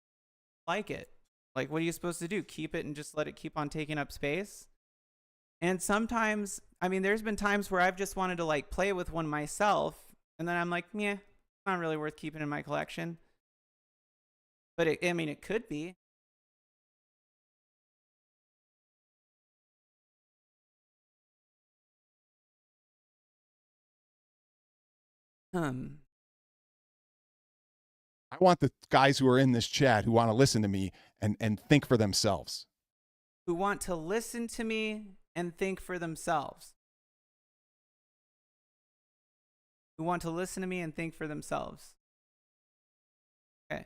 Like it. Like, what are you supposed to do? Keep it and just let it keep on taking up space? And sometimes, I mean, there's been times where I've just wanted to like play with one myself and then I'm like, yeah, it's not really worth keeping in my collection. But it could be. I want the guys who are in this chat who want to listen to me and think for themselves. Who want to listen to me and think for themselves. Who want to listen to me and think for themselves. Okay.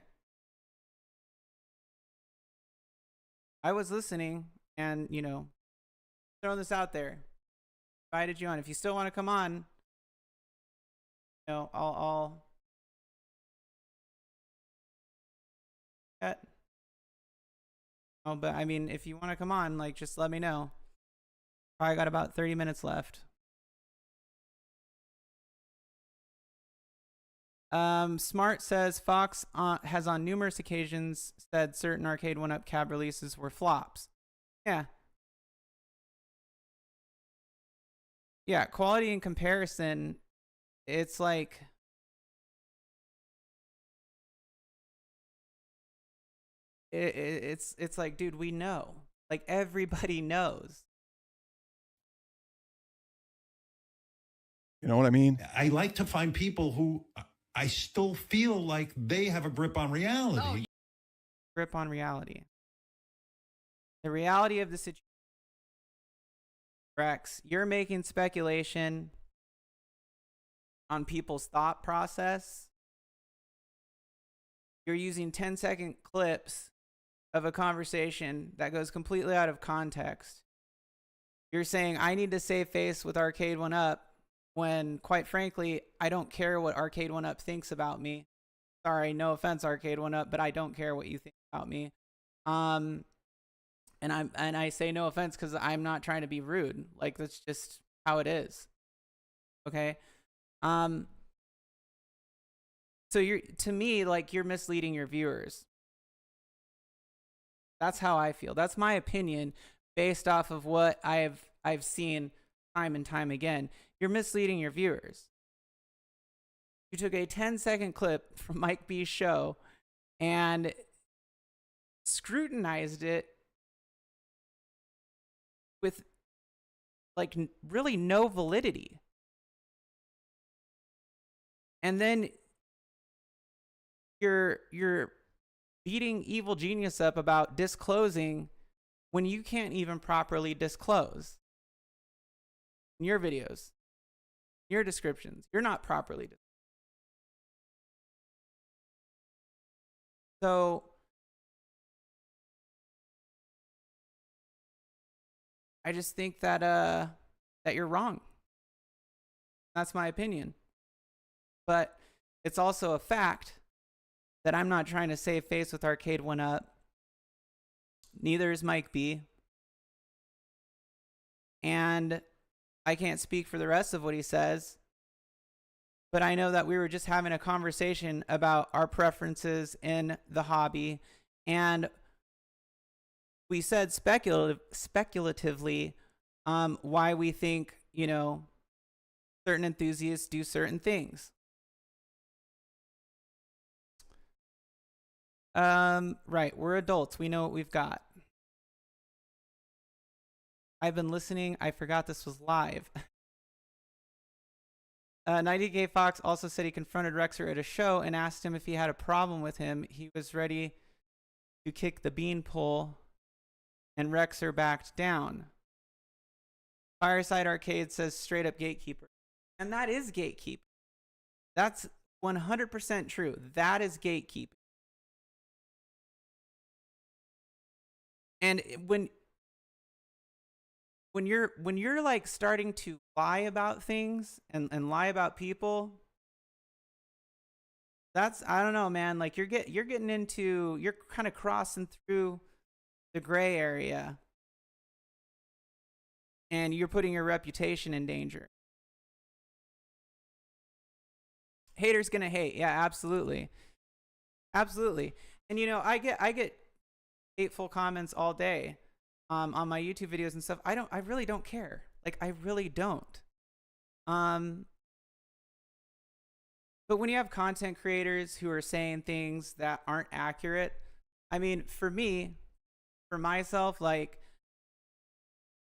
I was listening and, throwing this out there. Invited you on. If you still want to come on, I'll Oh, but I mean, if you want to come on, like, just let me know. Probably got about 30 minutes left. Smart says Fox has on numerous occasions said certain Arcade 1-Up cab releases were flops. Yeah. Yeah, quality and comparison, it's like... It's like, dude, we know. Like, everybody knows. You know what I mean? I like to find people who I still feel like they have a grip on reality. Oh, grip on reality. The reality of the situation. Rex, you're making speculation on people's thought process. You're using 10-second clips of a conversation that goes completely out of context. You're saying, I need to save face with Arcade 1-Up, when, quite frankly, I don't care what Arcade 1-Up thinks about me. Sorry, no offense, Arcade 1-Up, but I don't care what you think about me. And I say no offense because I'm not trying to be rude. Like, that's just how it is. Okay? So to me, like, you're misleading your viewers. That's how I feel. That's my opinion based off of what I've seen time and time again. You're misleading your viewers. You took a 10-second clip from Mike B's show and scrutinized it with like really no validity. And then you're beating Evil Genius up about disclosing when you can't even properly disclose in your videos, your descriptions. You're not properly disclosed. So I just think that that you're wrong. That's my opinion. But it's also a fact that I'm not trying to save face with Arcade 1-Up. Neither is Mike B. And I can't speak for the rest of what he says, but I know that we were just having a conversation about our preferences in the hobby, and we said speculatively why we think, you know, certain enthusiasts do certain things. Right, we're adults. We know what we've got. I've been listening. I forgot this was live. 90K Fox also said he confronted Rexer at a show and asked him if he had a problem with him. He was ready to kick the beanpole, and Rexer backed down. Fireside Arcade says straight up gatekeeper. And that is gatekeeper. That's 100% true. That is gatekeeping. And when you're like starting to lie about things and lie about people, that's, I don't know, man, like you're getting into, you're kind of crossing through the gray area, and you're putting your reputation in danger. Haters gonna hate. Yeah, absolutely. Absolutely. And you know, I get hateful comments all day on my YouTube videos and stuff. I really don't care. Like, I really don't. But when you have content creators who are saying things that aren't accurate, I mean, for me, for myself, like,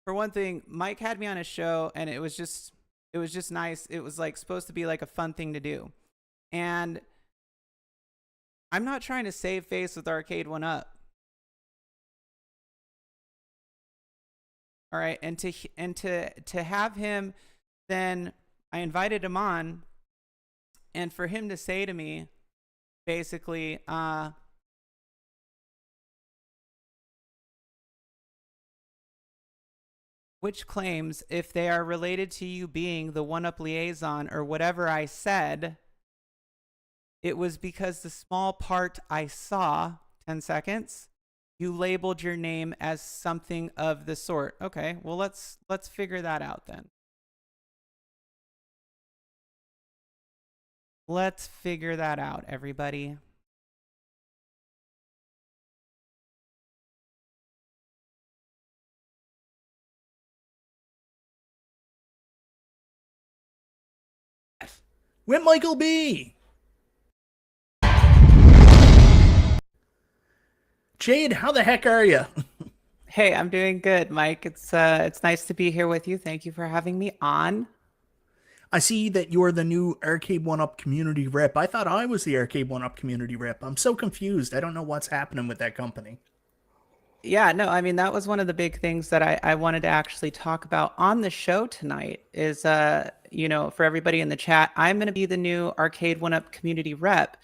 for one thing, Mike had me on a show, and it was just nice. It was like supposed to be like a fun thing to do. And I'm not trying to save face with Arcade 1-Up. All right, and to have him, then I invited him on, and for him to say to me, basically, which claims, if they are related to you being the 1-Up liaison or whatever I said, it was because the small part I saw, 10 seconds, you labeled your name as something of the sort. Okay, well, let's figure that out then. Let's figure that out, everybody. With Michael B. Jade, how the heck are you? Hey, I'm doing good, Mike. It's nice to be here with you. Thank you for having me on. I see that you're the new Arcade 1-Up community rep. I thought I was the Arcade 1-Up community rep. I'm so confused. I don't know what's happening with that company. Yeah, no, I mean, that was one of the big things that I wanted to actually talk about on the show tonight is, you know, for everybody in the chat, I'm going to be the new Arcade 1-Up community rep.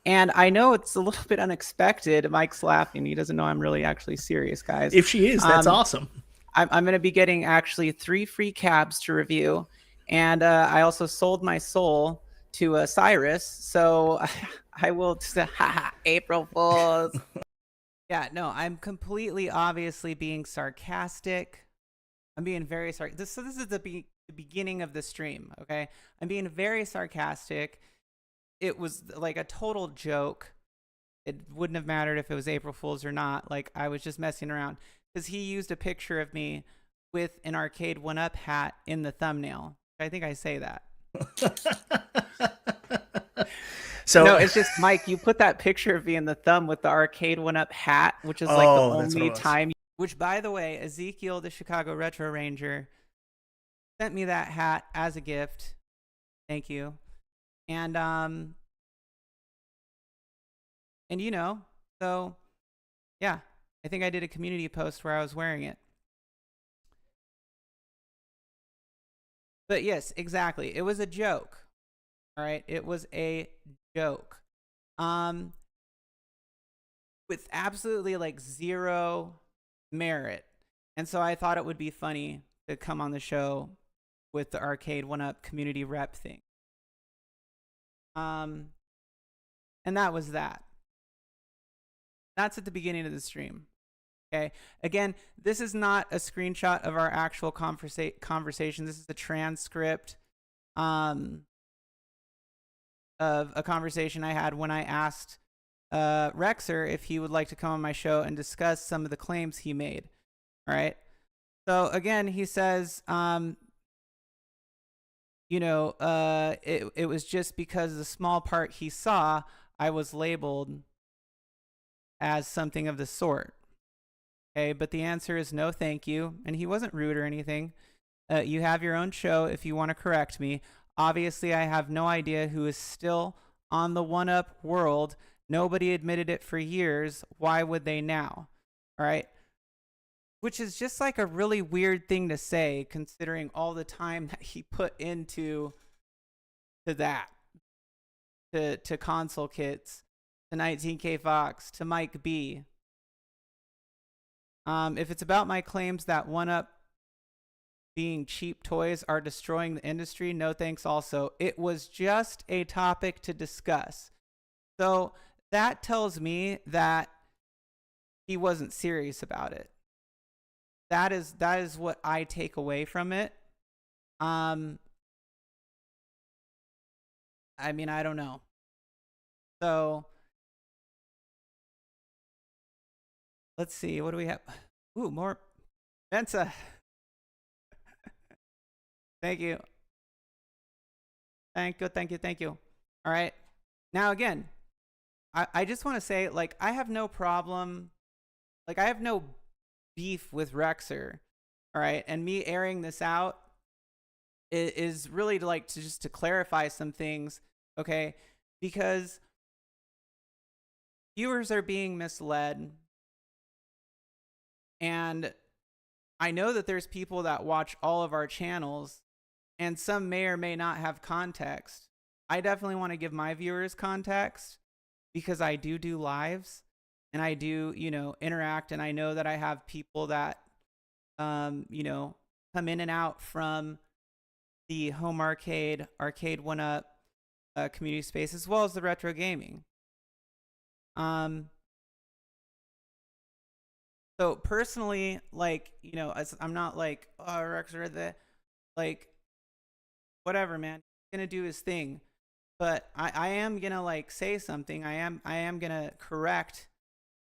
And I know it's a little bit unexpected. Mike's laughing. He doesn't know I'm really actually serious, guys. If she is, that's awesome. I'm going to be getting actually 3 free cabs to review. And I also sold my soul to Cyrus. So I will just, April Fools. Yeah, no, I'm completely obviously being sarcastic. I'm being very sarcastic. So this is the beginning of the stream, okay? I'm being very sarcastic. It was like a total joke. It wouldn't have mattered if it was April Fool's or not. Like, I was just messing around because he used a picture of me with an Arcade 1-Up hat in the thumbnail. I think I say that. So no, it's just, Mike, you put that picture of me in the thumb with the Arcade 1-Up hat, which is like the only time. Which, by the way, Ezekiel, the Chicago Retro Ranger, sent me that hat as a gift. Thank you. And you know, so yeah, I think I did a community post where I was wearing it. But yes, exactly. It was a joke. All right. It was a joke. With absolutely like zero merit. And so I thought it would be funny to come on the show with the Arcade 1-Up community rep thing. And that was that. That's at the beginning of the stream. Okay. Again, this is not a screenshot of our actual conversation. This is a transcript of a conversation I had when I asked Rexer if he would like to come on my show and discuss some of the claims he made. All right. So again, he says, it was just because the small part he saw, I was labeled as something of the sort. Okay, but the answer is no, thank you. And he wasn't rude or anything. You have your own show if you want to correct me. Obviously, I have no idea who is still on the one-up world. Nobody admitted it for years. Why would they now? All right. Which is just like a really weird thing to say, considering all the time that he put into that, to console kits, to 19K Fox, to Mike B. If it's about my claims that one-up being cheap toys are destroying the industry, no thanks also. It was just a topic to discuss. So that tells me that he wasn't serious about it. That is what I take away from it. I mean, I don't know. So let's see. What do we have? Ooh, more. Mensa. Thank you. Thank you. All right. Now, again, I just want to say, like, I have no problem. Like, I have no beef with Rexer. All right. And me airing this out is really to clarify some things. Okay. Because viewers are being misled. And I know that there's people that watch all of our channels, and some may or may not have context. I definitely want to give my viewers context because I do lives and I do, interact. And I know that I have people that, come in and out from the home arcade 1UP community space, as well as the retro gaming. So personally, I'm not like, oh, Rexer, whatever, man. He's gonna do his thing. But I am gonna say something. I am gonna correct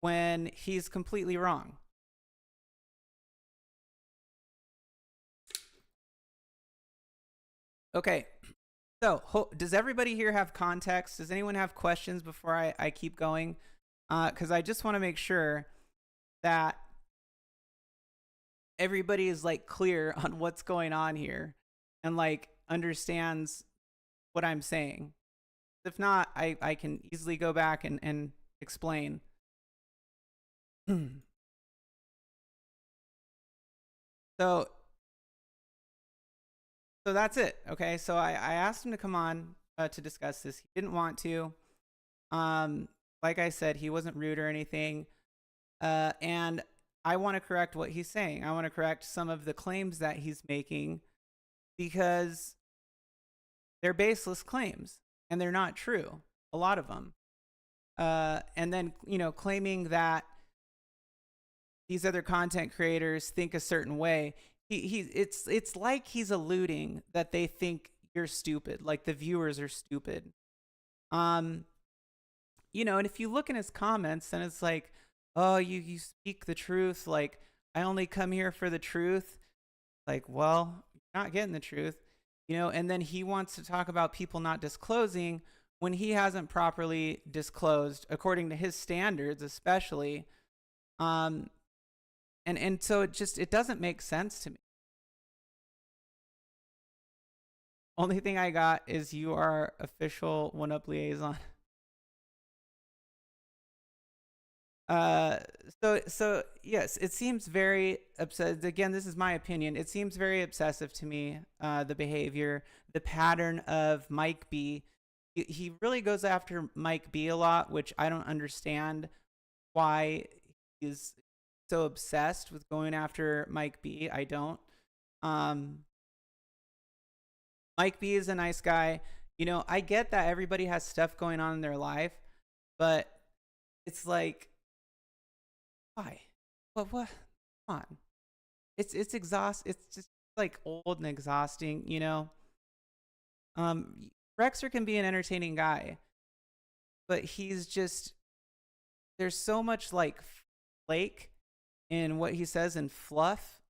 when he's completely wrong. Okay. So does everybody here have context? Does anyone have questions before I keep going? Because I just want to make sure that everybody is clear on what's going on here and understands what I'm saying. If not, I can easily go back and explain. So that's it. Okay. So I asked him to come on to discuss this. He didn't want to. Like I said, he wasn't rude or anything. And I want to correct what he's saying. I want to correct some of the claims that he's making because they're baseless claims and they're not true. A lot of them. And then, claiming that these other content creators think a certain way. It's like he's alluding that they think you're stupid, like the viewers are stupid. And if you look in his comments, then it's like, oh, you speak the truth. Like, I only come here for the truth. Like, well, you're not getting the truth, and then he wants to talk about people not disclosing when he hasn't properly disclosed according to his standards, especially. And so it doesn't make sense to me. Only thing I got is you are official 1UP liaison. So yes, it seems very obsessive. Again, this is my opinion. It seems very obsessive to me, the behavior, the pattern of Mike B. He really goes after Mike B a lot, which I don't understand why he's so obsessed with going after Mike B. I don't. Mike B is a nice guy. I get that everybody has stuff going on in their life, But it's like, why? What? Come on. It's It's just like old and exhausting, you know. Rexer can be an entertaining guy, but he's just, there's so much like flake in what he says and fluff,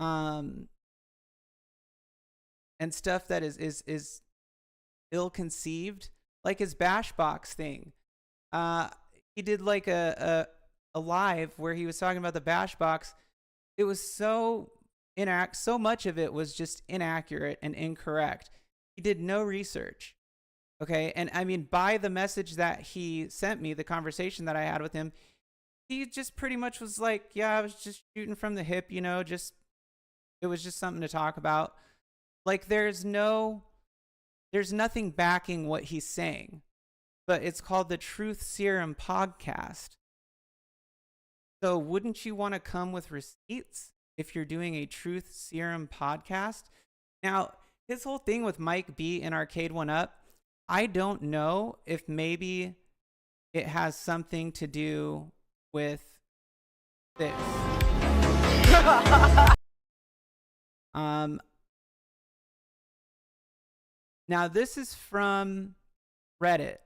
and stuff that is ill-conceived, like his bash box thing. He did like a live where he was talking about the bash box. It was so much of it was just inaccurate and incorrect. He did no research. Okay. And I mean, by the message that he sent me, the conversation that I had with him, he just pretty much was like, yeah, I was just shooting from the hip, you know, it was just something to talk about. Like there's nothing backing what he's saying, but it's called the Serum Podcast. So wouldn't you want to come with receipts if you're doing a Serum Podcast? Now, his whole thing with Mike B and Arcade 1-Up, I don't know if maybe it has something to do with this. Now this is from Reddit,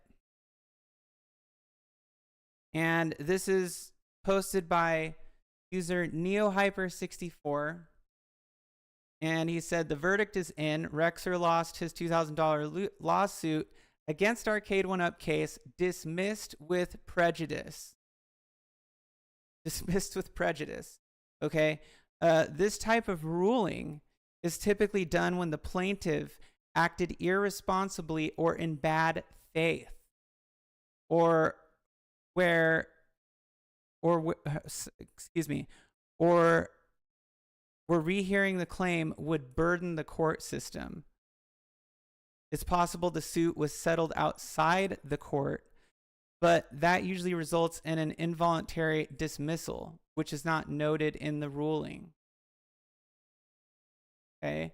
and this is posted by user NeoHyper64. And he said, the verdict is in. Rexer lost his $2,000 lawsuit against Arcade 1-Up case, dismissed with prejudice. Dismissed with prejudice. Okay. This type of ruling is typically done when the plaintiff acted irresponsibly or in bad faith, or where rehearing the claim would burden the court system. It's possible the suit was settled outside the court, but that usually results in an involuntary dismissal, which is not noted in the ruling. Okay.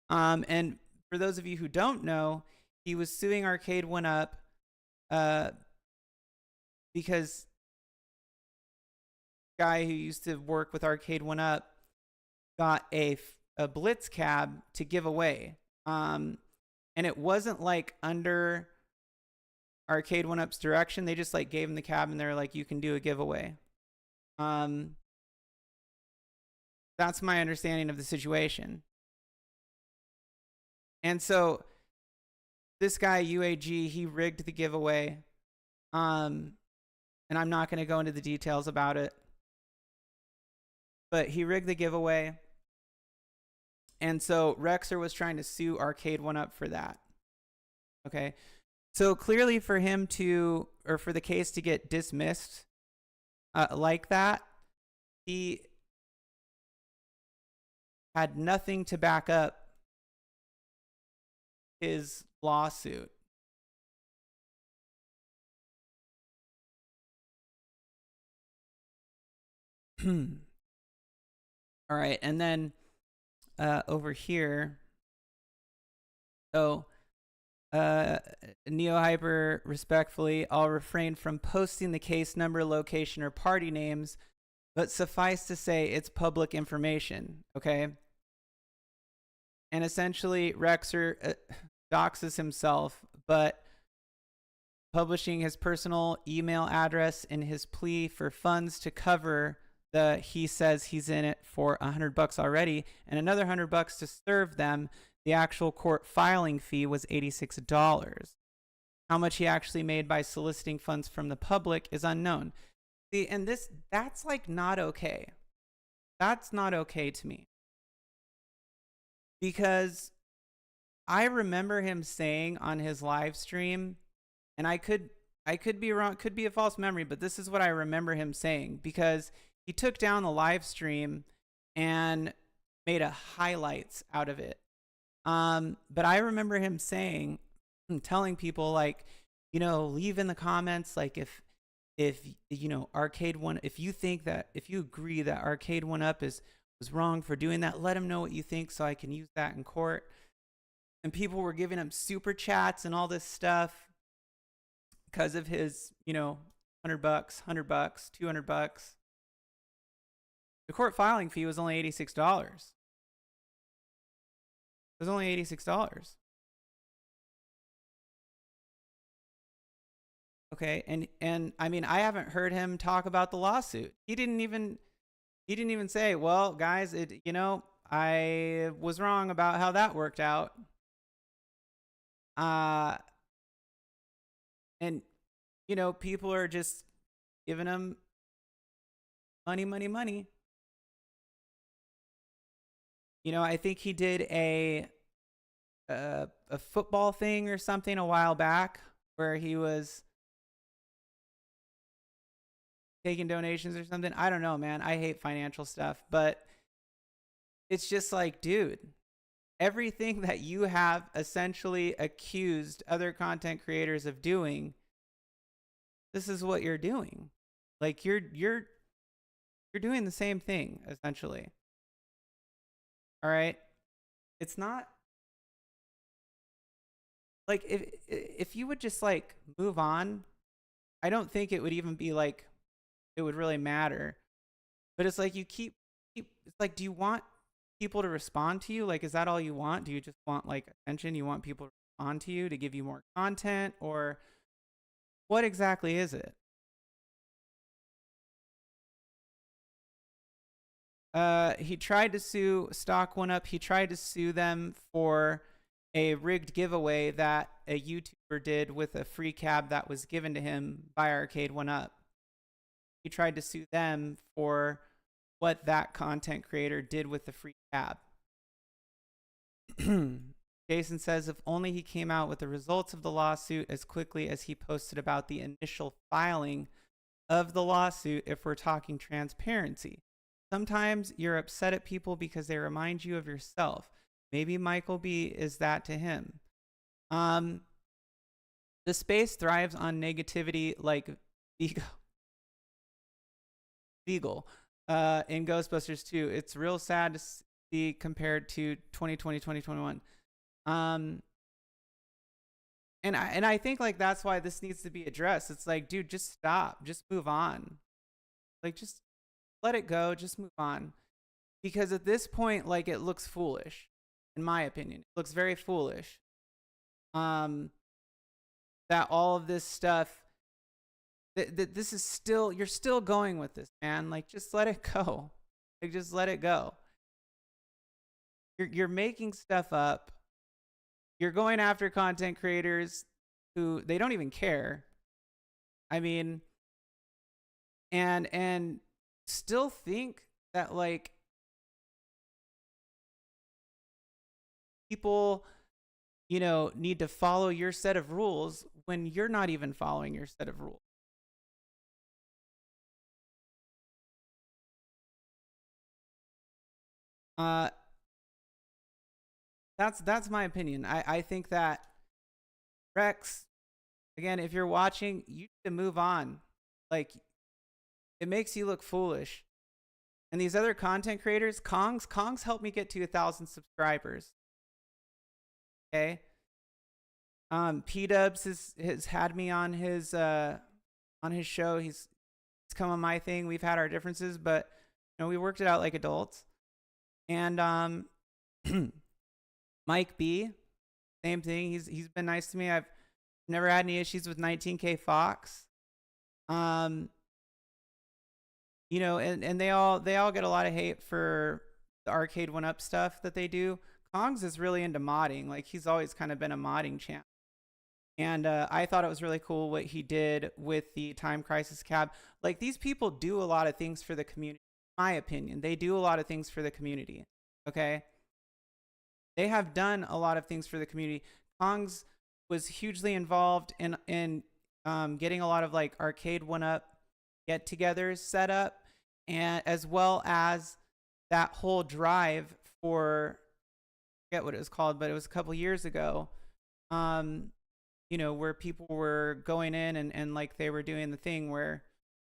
And for those of you who don't know, he was suing Arcade 1-Up because the guy who used to work with Arcade 1-Up got a blitz cab to give away. And it wasn't like under Arcade 1-Up's direction. They just like gave him the cab and they're like, you can do a giveaway. That's my understanding of the situation. And so this guy, UAG, he rigged the giveaway. And I'm not going to go into the details about it. But he rigged the giveaway. And so Rexer was trying to sue Arcade 1-Up for that. Okay. So clearly for him to, or for the case to get dismissed like that, he had nothing to back up his lawsuit. All right, and then over here, so NeoHyper, respectfully, I'll refrain from posting the case number, location, or party names, but suffice to say it's public information, okay? And essentially, Rexer doxes himself, but publishing his personal email address in his plea for funds to cover he says he's in it for $100 already, and another $100 to serve them. The actual court filing fee was $86. How much he actually made by soliciting funds from the public is unknown. See, and that's like not okay. That's not okay to me. Because I remember him saying on his live stream, and I could be wrong, could be a false memory, but this is what I remember him saying, because he took down the live stream and made a highlights out of it. But I remember him saying, telling people, like, you know, leave in the comments, like, if you know, Arcade 1, if you agree that Arcade 1-Up was wrong for doing that, let him know what you think so I can use that in court. And people were giving him super chats and all this stuff. because of his, $100, $100, $200. The court filing fee was only $86. It was only $86. Okay, and I mean, I haven't heard him talk about the lawsuit. He didn't even say, "Well, guys, I was wrong about how that worked out." And people are just giving him money, money, money. I think he did a football thing or something a while back where he was taking donations or something. I don't know, man. I hate financial stuff, but it's just like, dude, everything that you have essentially accused other content creators of doing, this is what you're doing. Like you're doing the same thing essentially. All right? It's not like if you would just like move on, I don't think it would even be like it would really matter. But it's like you keep it's like, do you want people to respond to you? Like, is that all you want? Do you just want like attention? You want people to respond to you to give you more content, or what exactly is it? He tried to sue Stock One Up. He tried to sue them for a rigged giveaway that a YouTuber did with a free cab that was given to him by Arcade One Up. He tried to sue them for what that content creator did with the free cab. Jason says if only he came out with the results of the lawsuit as quickly as he posted about the initial filing of the lawsuit, if we're talking transparency. Sometimes you're upset at people because they remind you of yourself. Maybe Michael B is that to him. The space thrives on negativity like Beagle in Ghostbusters 2. It's real sad to see compared to 2020, 2021. And I think like that's why this needs to be addressed. It's like, dude, just stop. Just move on. Like, just let it go. Just move on. Because at this point, like, it looks foolish, in my opinion. It looks very foolish. That all of this stuff, that this is still, you're still going with this, man. Like, just let it go. Like, just let it go. You're making stuff up. You're going after content creators who they don't even care. I mean, and still think that like people, need to follow your set of rules when you're not even following your set of rules. That's my opinion. I think that Rex, again, if you're watching, you need to move on. Like, it makes you look foolish. And these other content creators, Kong's helped me get to 1,000 subscribers. Okay. P-Dubs has had me on his show. He's come on my thing. We've had our differences, but we worked it out like adults. And Mike B, same thing. He's been nice to me. I've never had any issues with 19K Fox. And they all get a lot of hate for the Arcade One Up stuff that they do. Kongs is really into modding. Like, he's always kind of been a modding champ. And I thought it was really cool what he did with the Time Crisis cab. Like, these people do a lot of things for the community. In my opinion, they do a lot of things for the community. Okay? They have done a lot of things for the community. Kongs was hugely involved in getting a lot of like Arcade One Up get-togethers set up, and as well as that whole drive for, I forget what it was called, but it was a couple years ago, where people were going in and like they were doing the thing where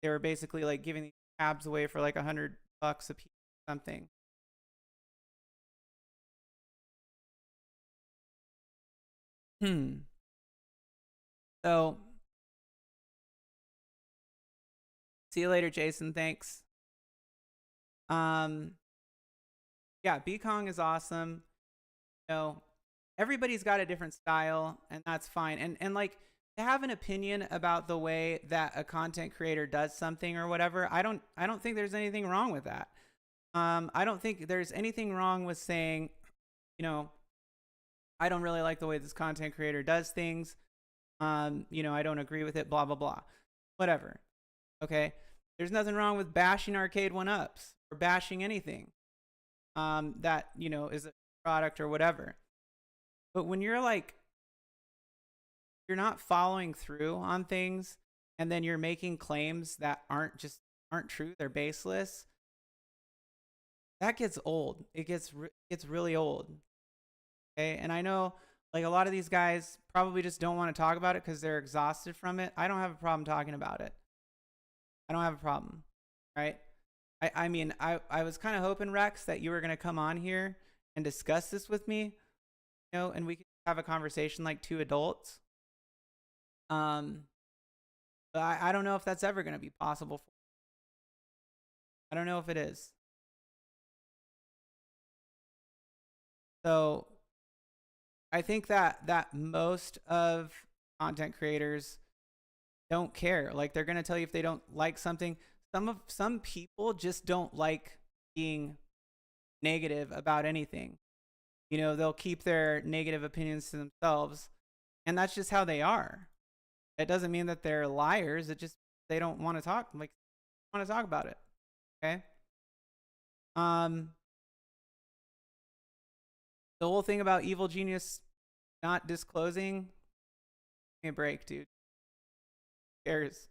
they were basically like giving these cabs away for like $100 a piece or something. So See you later, Jason. Thanks. Yeah, Bkong is awesome. You know, everybody's got a different style, and that's fine. And like, to have an opinion about the way that a content creator does something or whatever, I don't think there's anything wrong with that. I don't think there's anything wrong with saying, you know, I don't really like the way this content creator does things. You know, I don't agree with it, blah, blah, blah. Whatever. Okay. There's nothing wrong with bashing arcade 1-ups or bashing anything that, you know, is a product or whatever. But when you're like, you're not following through on things, and then you're making claims that aren't true, they're baseless, that gets old. It gets really old. Okay. And I know, like, a lot of these guys probably just don't want to talk about it because they're exhausted from it. I don't have a problem talking about it. I don't have a problem. Right. I mean, I was kind of hoping, Rex, that you were going to come on here and discuss this with me, you know, and we could have a conversation like two adults. But I don't know if that's ever going to be possible. I don't know if it is. So I think that most of content creators don't care. Like, they're going to tell you if they don't like something. Some people just don't like being negative about anything. You know, they'll keep their negative opinions to themselves, and that's just how they are. It doesn't mean that they're liars. It just, they don't want to talk, like, want to talk about it. Okay? The whole thing about Evil Genius not disclosing, give me a break, dude. Who cares?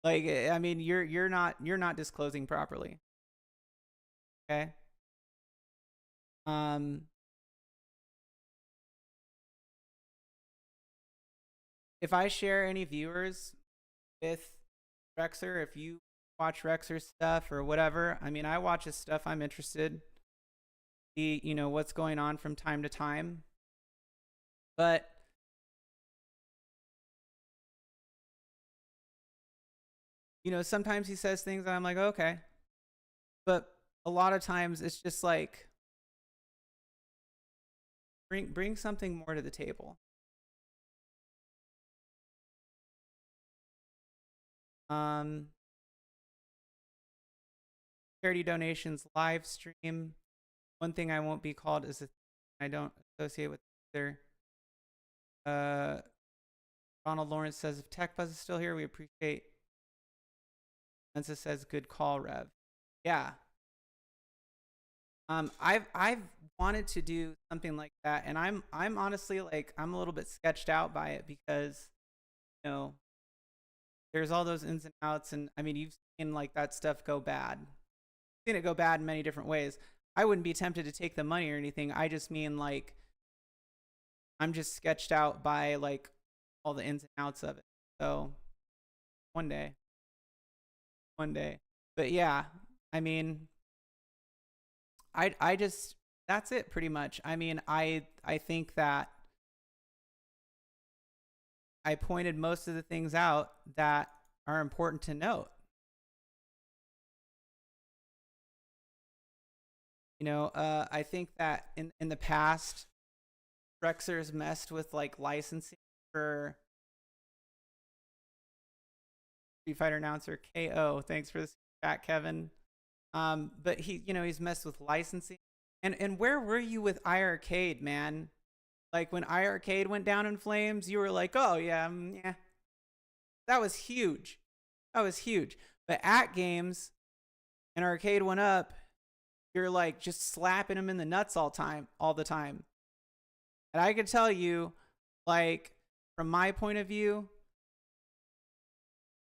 Like, I mean, you're not disclosing properly. Okay? If I share any viewers with Rexer, if you watch Rexer's stuff or whatever, I mean, I watch his stuff. I'm interested. See, you know, what's going on from time to time. But you know, sometimes he says things and I'm like, okay. But a lot of times it's just like, bring something more to the table. Charity donations live stream. One thing I won't be called is I don't associate with either. Ronald Lawrence says, if Tech Buzz is still here, we appreciate. Mensa says, good call, Rev. Yeah. I've wanted to do something like that, and I'm honestly, like, I'm a little bit sketched out by it because, you know, there's all those ins and outs, and I mean, you've seen, like, that stuff go bad. You've seen it go bad in many different ways. I wouldn't be tempted to take the money or anything. I just mean, like, I'm just sketched out by, like, all the ins and outs of it. So one day. But yeah, I mean, I just, that's it pretty much. I mean, I think that I pointed most of the things out that are important to note. You know, I think that in the past, Rexer's messed with, like, licensing for Street Fighter announcer KO. Thanks for the chat, Kevin. But he, you know, he's messed with licensing. And where were you with iArcade, man? Like, when iArcade went down in flames, you were like, oh yeah, yeah. That was huge. That was huge. But at games and Arcade 1-Up, you're like just slapping them in the nuts all the time. And I could tell you, like, from my point of view,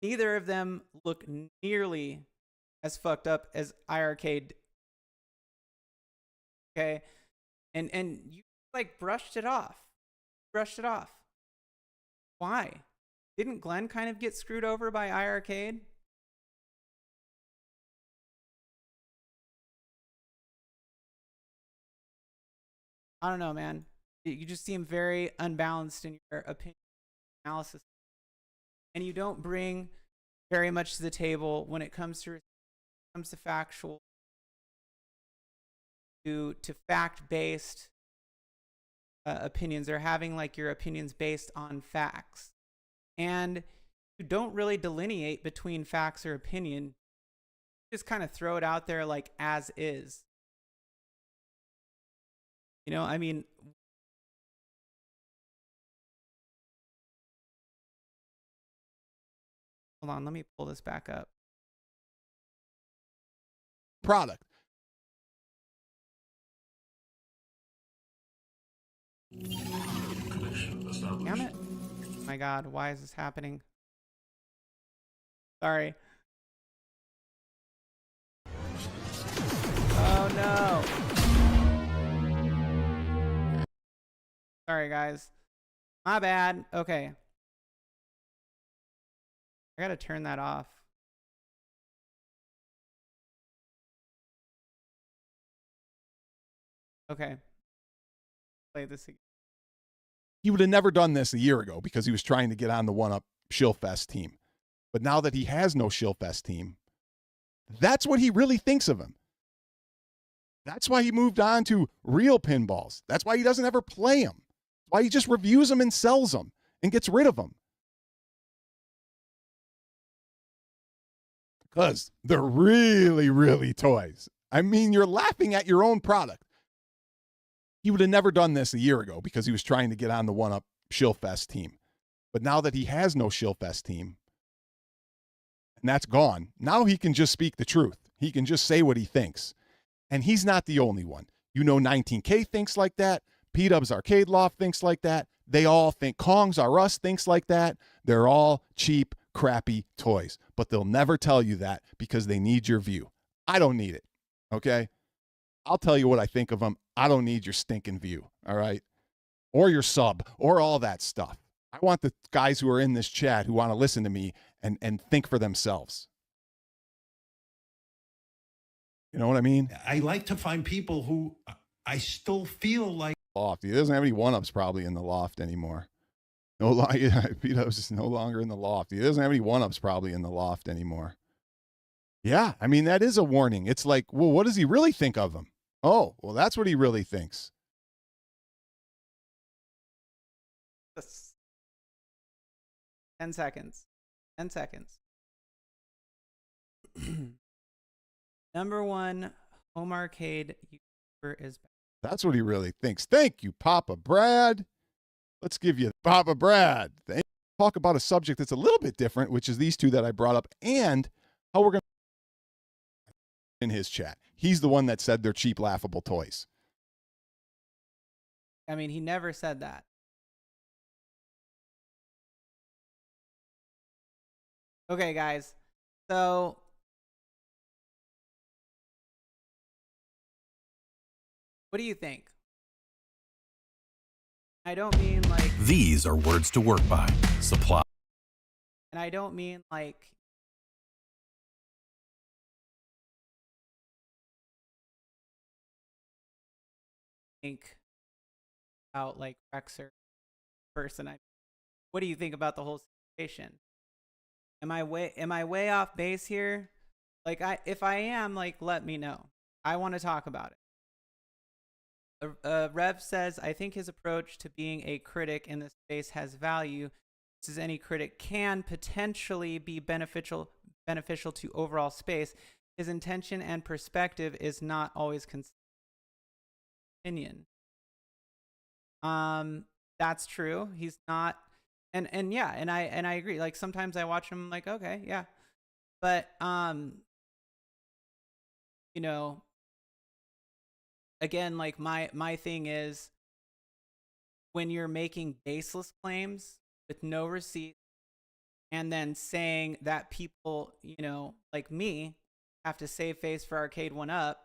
neither of them look nearly as fucked up as iArcade. Okay? And you, like, brushed it off. Why? Didn't Glenn kind of get screwed over by iArcade? I don't know, man. You just seem very unbalanced in your opinion analysis. And you don't bring very much to the table when it comes to factual, to fact-based opinions, or having like your opinions based on facts. And you don't really delineate between facts or opinion. Just kind of throw it out there like as is. You know, I mean, hold on, let me pull this back up. Product. Damn it. Oh my God, why is this happening? Sorry. Oh no. Sorry, guys. My bad. Okay. I gotta turn that off. Okay. Play this again. He would have never done this a year ago because he was trying to get on the one-up Shillfest team. But now that he has no Shillfest team, that's what he really thinks of him. That's why he moved on to real pinballs. That's why he doesn't ever play them. That's why he just reviews them and sells them and gets rid of them. Because they're really, really toys. I mean, you're laughing at your own product. He would have never done this a year ago because he was trying to get on the one-up Shillfest team. But now that he has no Shillfest team, and that's gone, now he can just speak the truth. He can just say what he thinks. And he's not the only one. You know, 19K thinks like that. P-Dub's Arcade Loft thinks like that. They all think, Kong's R Us thinks like that. They're all cheap, crappy toys. But they'll never tell you that because they need your view. I don't need it, okay? I'll tell you what I think of them. I don't need your stinking view, all right? Or your sub, or all that stuff. I want the guys who are in this chat who want to listen to me and think for themselves. You know what I mean? I like to find people who I still feel like. Loft. He doesn't have any one-ups probably in the loft anymore. No longer, P-Dub's is no longer in the loft. He doesn't have any one-ups probably in the loft anymore. Yeah, I mean, that is a warning. It's like, well, what does he really think of him? Oh, well, that's what he really thinks. 10 seconds. 10 seconds. Number one home arcade YouTuber is back. That's what he really thinks. Thank you, Papa Brad. Let's give you Papa Brad. Talk about a subject that's a little bit different, which is these two that I brought up, and how we're going to in his chat. He's the one that said they're cheap, laughable toys. I mean, he never said that. Okay, guys. So what do you think? I don't mean like... These are words to work by. Supply. And I don't mean like... think about like Rexer person. What do you think about the whole situation? Am I way off base here? Like, if I am, like, let me know. I want to talk about it. Rev says, I think his approach to being a critic in this space has value, just as any critic can potentially be beneficial to overall space. His intention and perspective is not always opinion. That's true. He's not, and yeah, and I agree. Like, sometimes I watch him, like, okay, yeah, but you know, again, like my thing is, when you're making baseless claims with no receipt, and then saying that people, you know, like me, have to save face for Arcade 1-Up,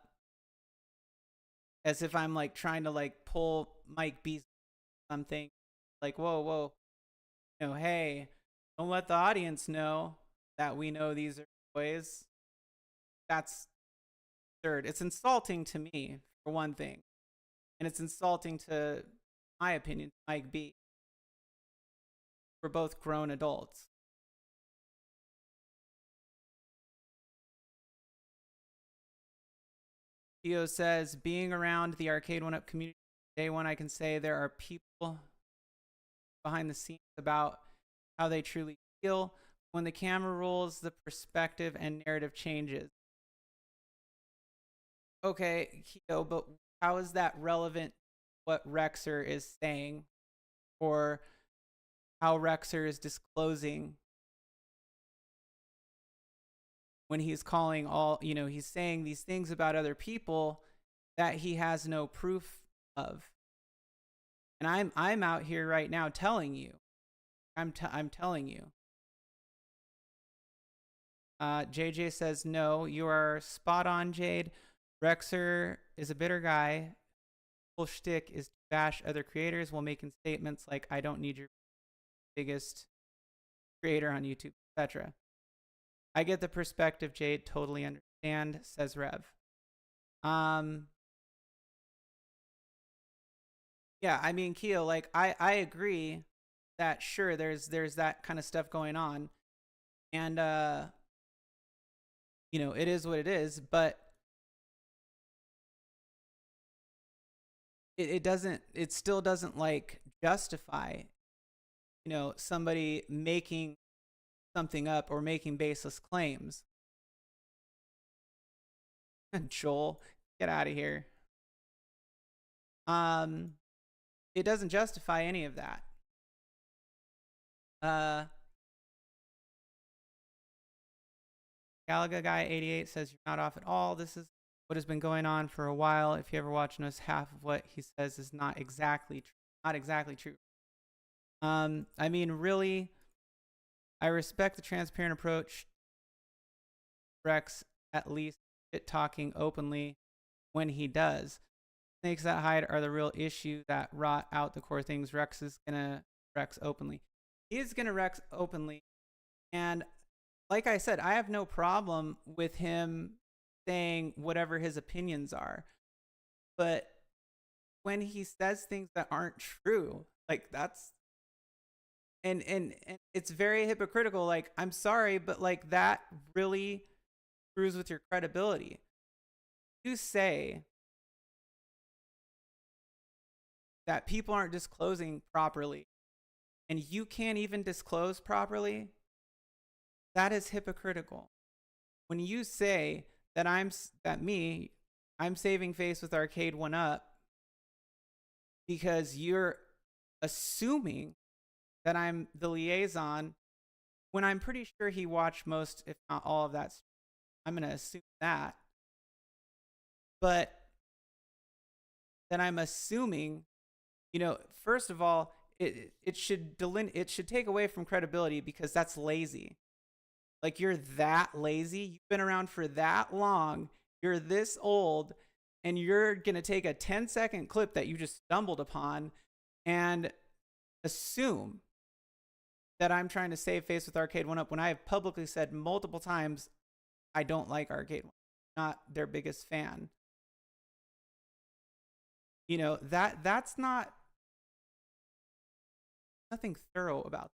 as if I'm like trying to like pull Mike B's something, like, whoa, you know, hey, don't let the audience know that we know these are toys. That's absurd. It's insulting to me, for one thing, and it's insulting to, my opinion, Mike B. We're both grown adults. Theo says, being around the Arcade 1-Up community day one, I can say there are people behind the scenes about how they truly feel. When the camera rolls, the perspective and narrative changes. Okay, Theo, but how is that relevant to what Rexer is saying, or how Rexer is disclosing when he's calling all, he's saying these things about other people that he has no proof of. And I'm out here right now telling you. I'm telling you. JJ says, no, you are spot on, Jade. Rexer is a bitter guy. Full shtick is to bash other creators while making statements like, I don't need your biggest creator on YouTube, etc. I get the perspective, Jade. Totally understand, says Rev. Yeah, I mean, Keo, like, I agree that, sure, there's that kind of stuff going on. And, it is what it is, but it still doesn't, like, justify, somebody making something up or making baseless claims. Joel, get out of here. It doesn't justify any of that. Galaga Guy 88 says, you're not off at all. This is what has been going on for a while. If you ever watch us, half of what he says is not exactly true. I mean, really, I respect the transparent approach. Rex, at least, talking openly when he does. Snakes that hide are the real issue that rot out the core things. Rex is gonna Rex openly. He is gonna Rex openly, and like I said, I have no problem with him saying whatever his opinions are. But when he says things that aren't true, like, that's and it's very hypocritical. Like, I'm sorry, but, like, that really screws with your credibility. You say that people aren't disclosing properly, and you can't even disclose properly. That is hypocritical. When you say that I'm saving face with Arcade 1-Up because you're assuming that I'm the liaison, when I'm pretty sure he watched most, if not all, of that. I'm going to assume that. But then I'm assuming, first of all, it should take away from credibility, because that's lazy. Like, you're that lazy. You've been around for that long. You're this old, and you're going to take a 10-second clip that you just stumbled upon and assume that I'm trying to save face with Arcade 1-Up when I have publicly said multiple times I don't like Arcade 1-Up. Not their biggest fan. That's not nothing thorough about that.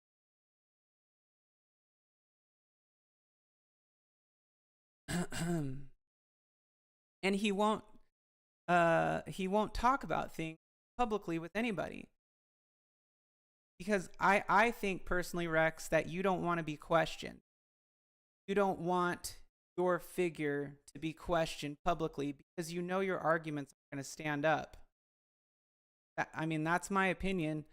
And he won't talk about things publicly with anybody, because I think personally, Rex, that you don't want to be questioned. You don't want your figure to be questioned publicly, because your arguments are going to stand up. That's my opinion.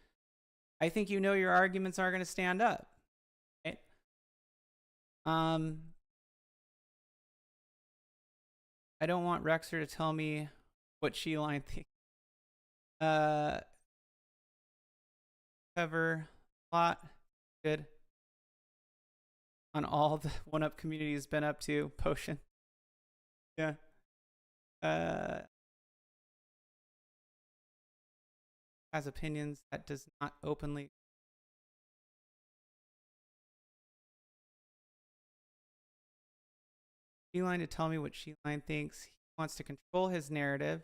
I think your arguments are going to stand up. Right? I don't want Rexer to tell me what Sheline thinks. Cover a lot. Good. On all the 1-Up community has been up to. Potion. Yeah. Has opinions that does not openly. Sheline to tell me what Sheline thinks. He wants to control his narrative.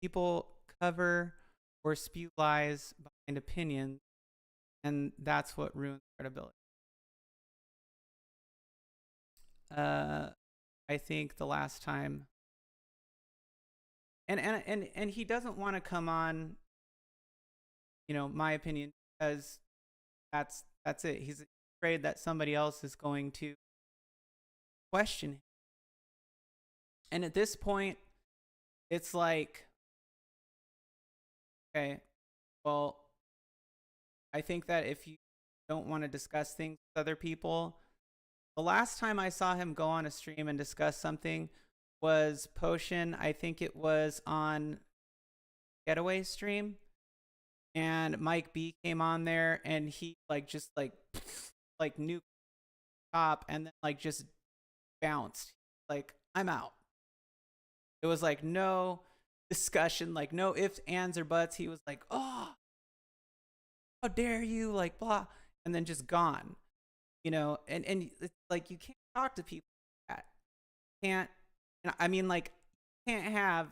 People cover or spew lies behind opinions, and that's what ruins credibility. I think the last time, and he doesn't want to come on, my opinion, because that's it. He's afraid that somebody else is going to question him. And at this point, it's like, okay, well, I think that if you don't want to discuss things with other people, the last time I saw him go on a stream and discuss something was Potion. I think it was on Getaway stream, and Mike B came on there, and he just nuked top, and then just bounced. I'm out. It was no discussion, no ifs, ands, or buts. He was oh, how dare you, blah, and then just gone. And it's you can't talk to people like that. Can't, can't have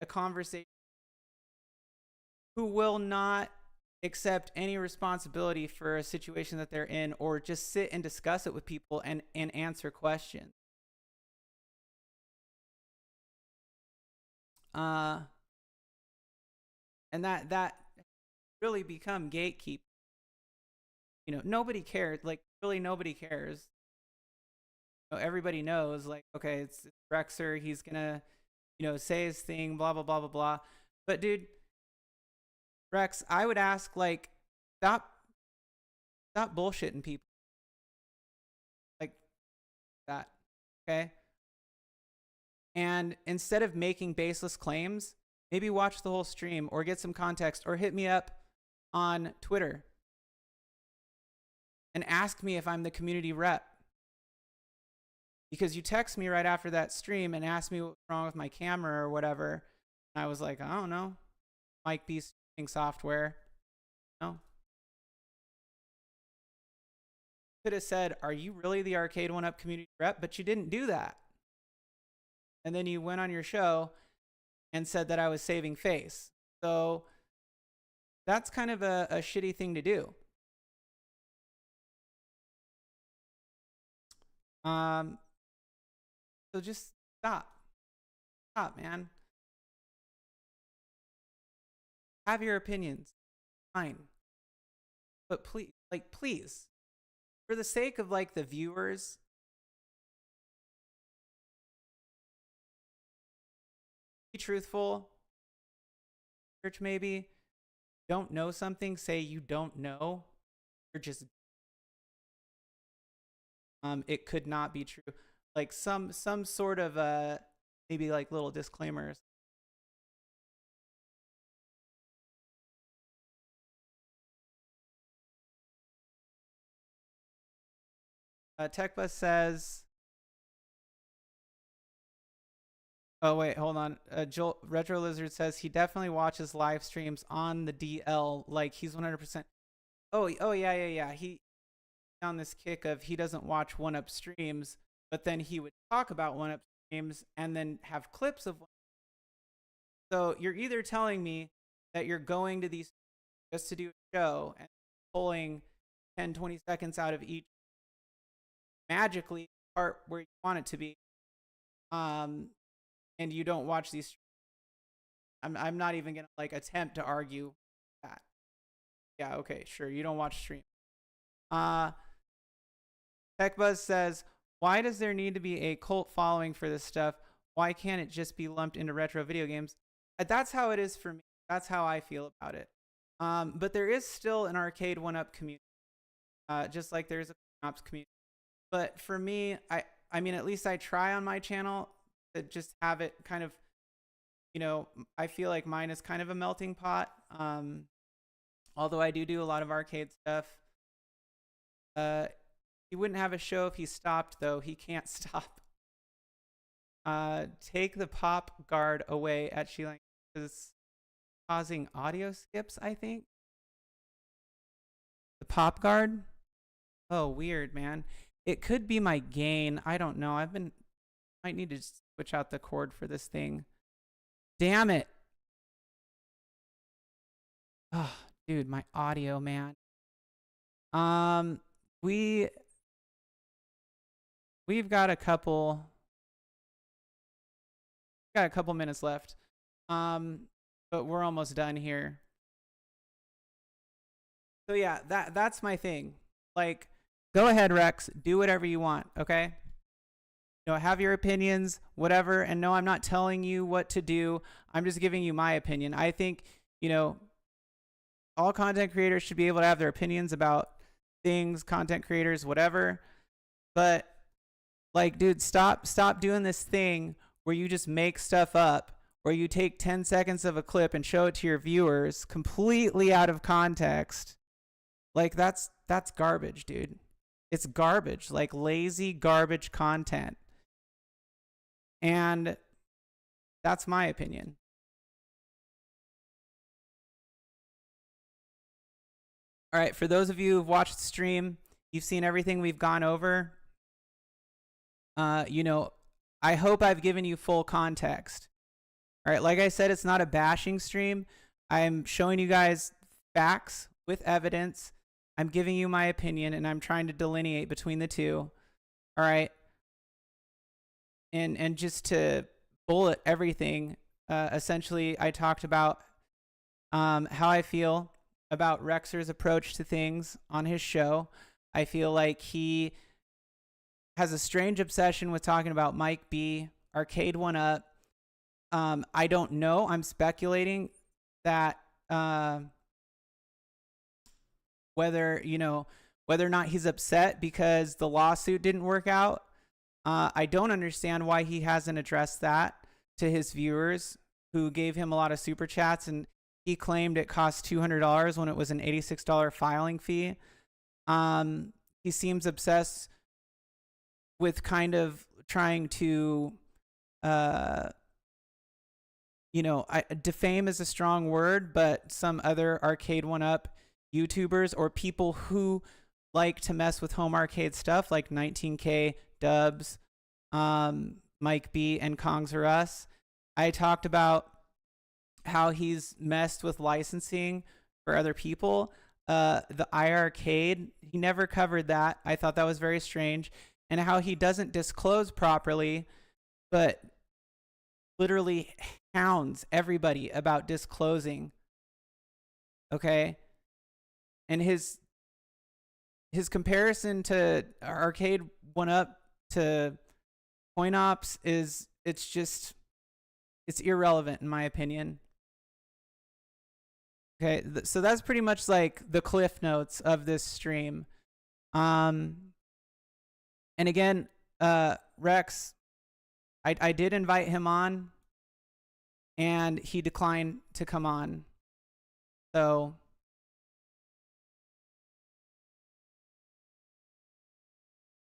a conversation who will not accept any responsibility for a situation that they're in, or just sit and discuss it with people and answer questions. And that really become gatekeep. Nobody cares. Really, nobody cares. Everybody knows. Okay, it's Rexer. He's gonna, say his thing. Blah blah blah blah blah. But dude, Rex, I would ask stop bullshitting people that. Okay. And instead of making baseless claims, maybe watch the whole stream or get some context, or hit me up on Twitter and ask me if I'm the community rep. Because you text me right after that stream and asked me what's wrong with my camera or whatever. And I was like, I don't know. Might be streaming software. No. Could have said, are you really the Arcade 1UP community rep? But you didn't do that. And then you went on your show and said that I was saving face. So that's kind of a shitty thing to do. So just stop, man. Have your opinions, fine. But please, for the sake of the viewers, be truthful. Church, maybe don't know something, say you don't know. You're just it could not be true. Some sort of maybe little disclaimers. TechBus says, oh wait, hold on. Joel Retro Lizard says he definitely watches live streams on the DL. He's 100%. Oh yeah. He on this kick of he doesn't watch 1UP streams, but then he would talk about 1UP streams and then have clips of 1UP. So you're either telling me that you're going to these just to do a show and pulling 10, 20 seconds out of each magically part where you want it to be, and you don't watch these. I'm not even gonna attempt to argue that. Yeah, okay, sure, you don't watch stream. TechBuzz says, why does there need to be a cult following for this stuff? Why can't it just be lumped into retro video games? That's how it is for me. That's how I feel about it. But there is still an Arcade 1UP community, just like there's a Ops community. But for me, I mean, at least I try on my channel to just have it kind of, I feel like mine is kind of a melting pot. Although I do a lot of arcade stuff. He wouldn't have a show if he stopped, though. He can't stop. Take the pop guard away at Sheila is causing audio skips, I think. The pop guard? Oh, weird, man. It could be my gain. I don't know. Might need to switch out the cord for this thing. Damn it. Oh, dude, my audio, man. We've got a couple got a couple minutes left. But we're almost done here. So yeah, that's my thing. Like, go ahead, Rex, do whatever you want, okay? You know, have your opinions, whatever. And no, I'm not telling you what to do. I'm just giving you my opinion. I think, you know, all content creators should be able to have their opinions about things, content creators, whatever. But like, dude, stop doing this thing where you just make stuff up, where you take 10 seconds of a clip and show it to your viewers completely out of context. Like, that's garbage, dude. It's garbage, like lazy garbage content. And that's my opinion. All right, for those of you who've watched the stream, you've seen everything we've gone over. You know, I hope I've given you full context. All right, like I said, it's not a bashing stream. I'm showing you guys facts with evidence. I'm giving you my opinion, and I'm trying to delineate between the two. All right. And just to bullet everything, essentially, I talked about how I feel about Rexer's approach to things on his show. I feel like he has a strange obsession with talking about Mike B, Arcade 1-Up. I don't know. I'm speculating that whether or not he's upset because the lawsuit didn't work out. I don't understand why he hasn't addressed that to his viewers who gave him a lot of super chats, and he claimed it cost $200 when it was an $86 filing fee. He seems obsessed with kind of trying to, defame is a strong word, but some other Arcade 1-Up YouTubers or people who like to mess with home arcade stuff, like 19K, Dubs, Mike B, and Kongs R Us. I talked about how he's messed with licensing for other people. The iArcade, he never covered that. I thought that was very strange. And how he doesn't disclose properly, but literally hounds everybody about disclosing. Okay? And his comparison to Arcade 1-Up to Coin Ops it's irrelevant in my opinion. Okay, so that's pretty much like the cliff notes of this stream. And again, Rex, I did invite him on, and he declined to come on. So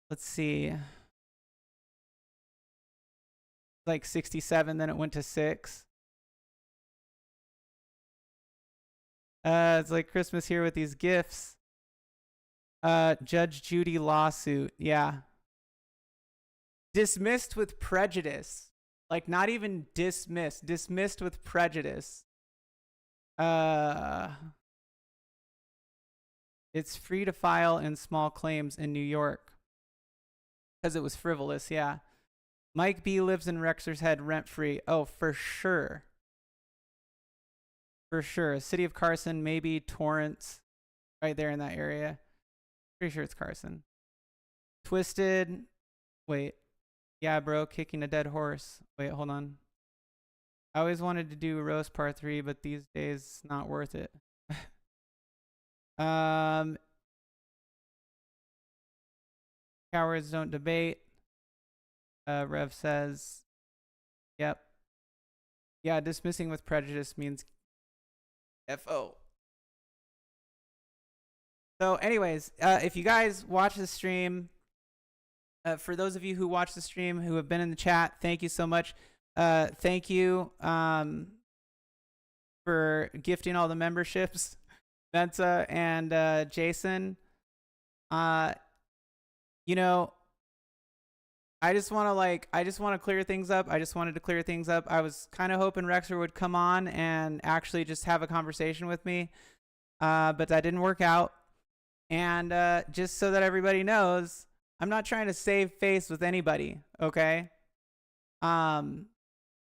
let's see. Like 67, then it went to 6. It's like Christmas here with these gifts. Judge Judy lawsuit. Yeah. Dismissed with prejudice. Like, not even dismissed. Dismissed with prejudice. It's free to file in small claims in New York. Because it was frivolous, yeah. Mike B lives in Rexer's head rent-free. Oh, for sure. For sure. City of Carson, maybe Torrance. Right there in that area. Pretty sure it's Carson. Twisted. Wait. Yeah, bro. Kicking a dead horse. Wait, hold on. I always wanted to do roast part 3, but these days it's not worth it. Cowards don't debate. Rev says, yep. Yeah, dismissing with prejudice means FO. So anyways, if you guys watch the stream, for those of you who watch the stream, who have been in the chat, thank you so much. Thank you for gifting all the memberships, Menta and Jason. I just want to clear things up. I just wanted to clear things up. I was kind of hoping Rexer would come on and actually just have a conversation with me. But that didn't work out. And just so that everybody knows, I'm not trying to save face with anybody, okay?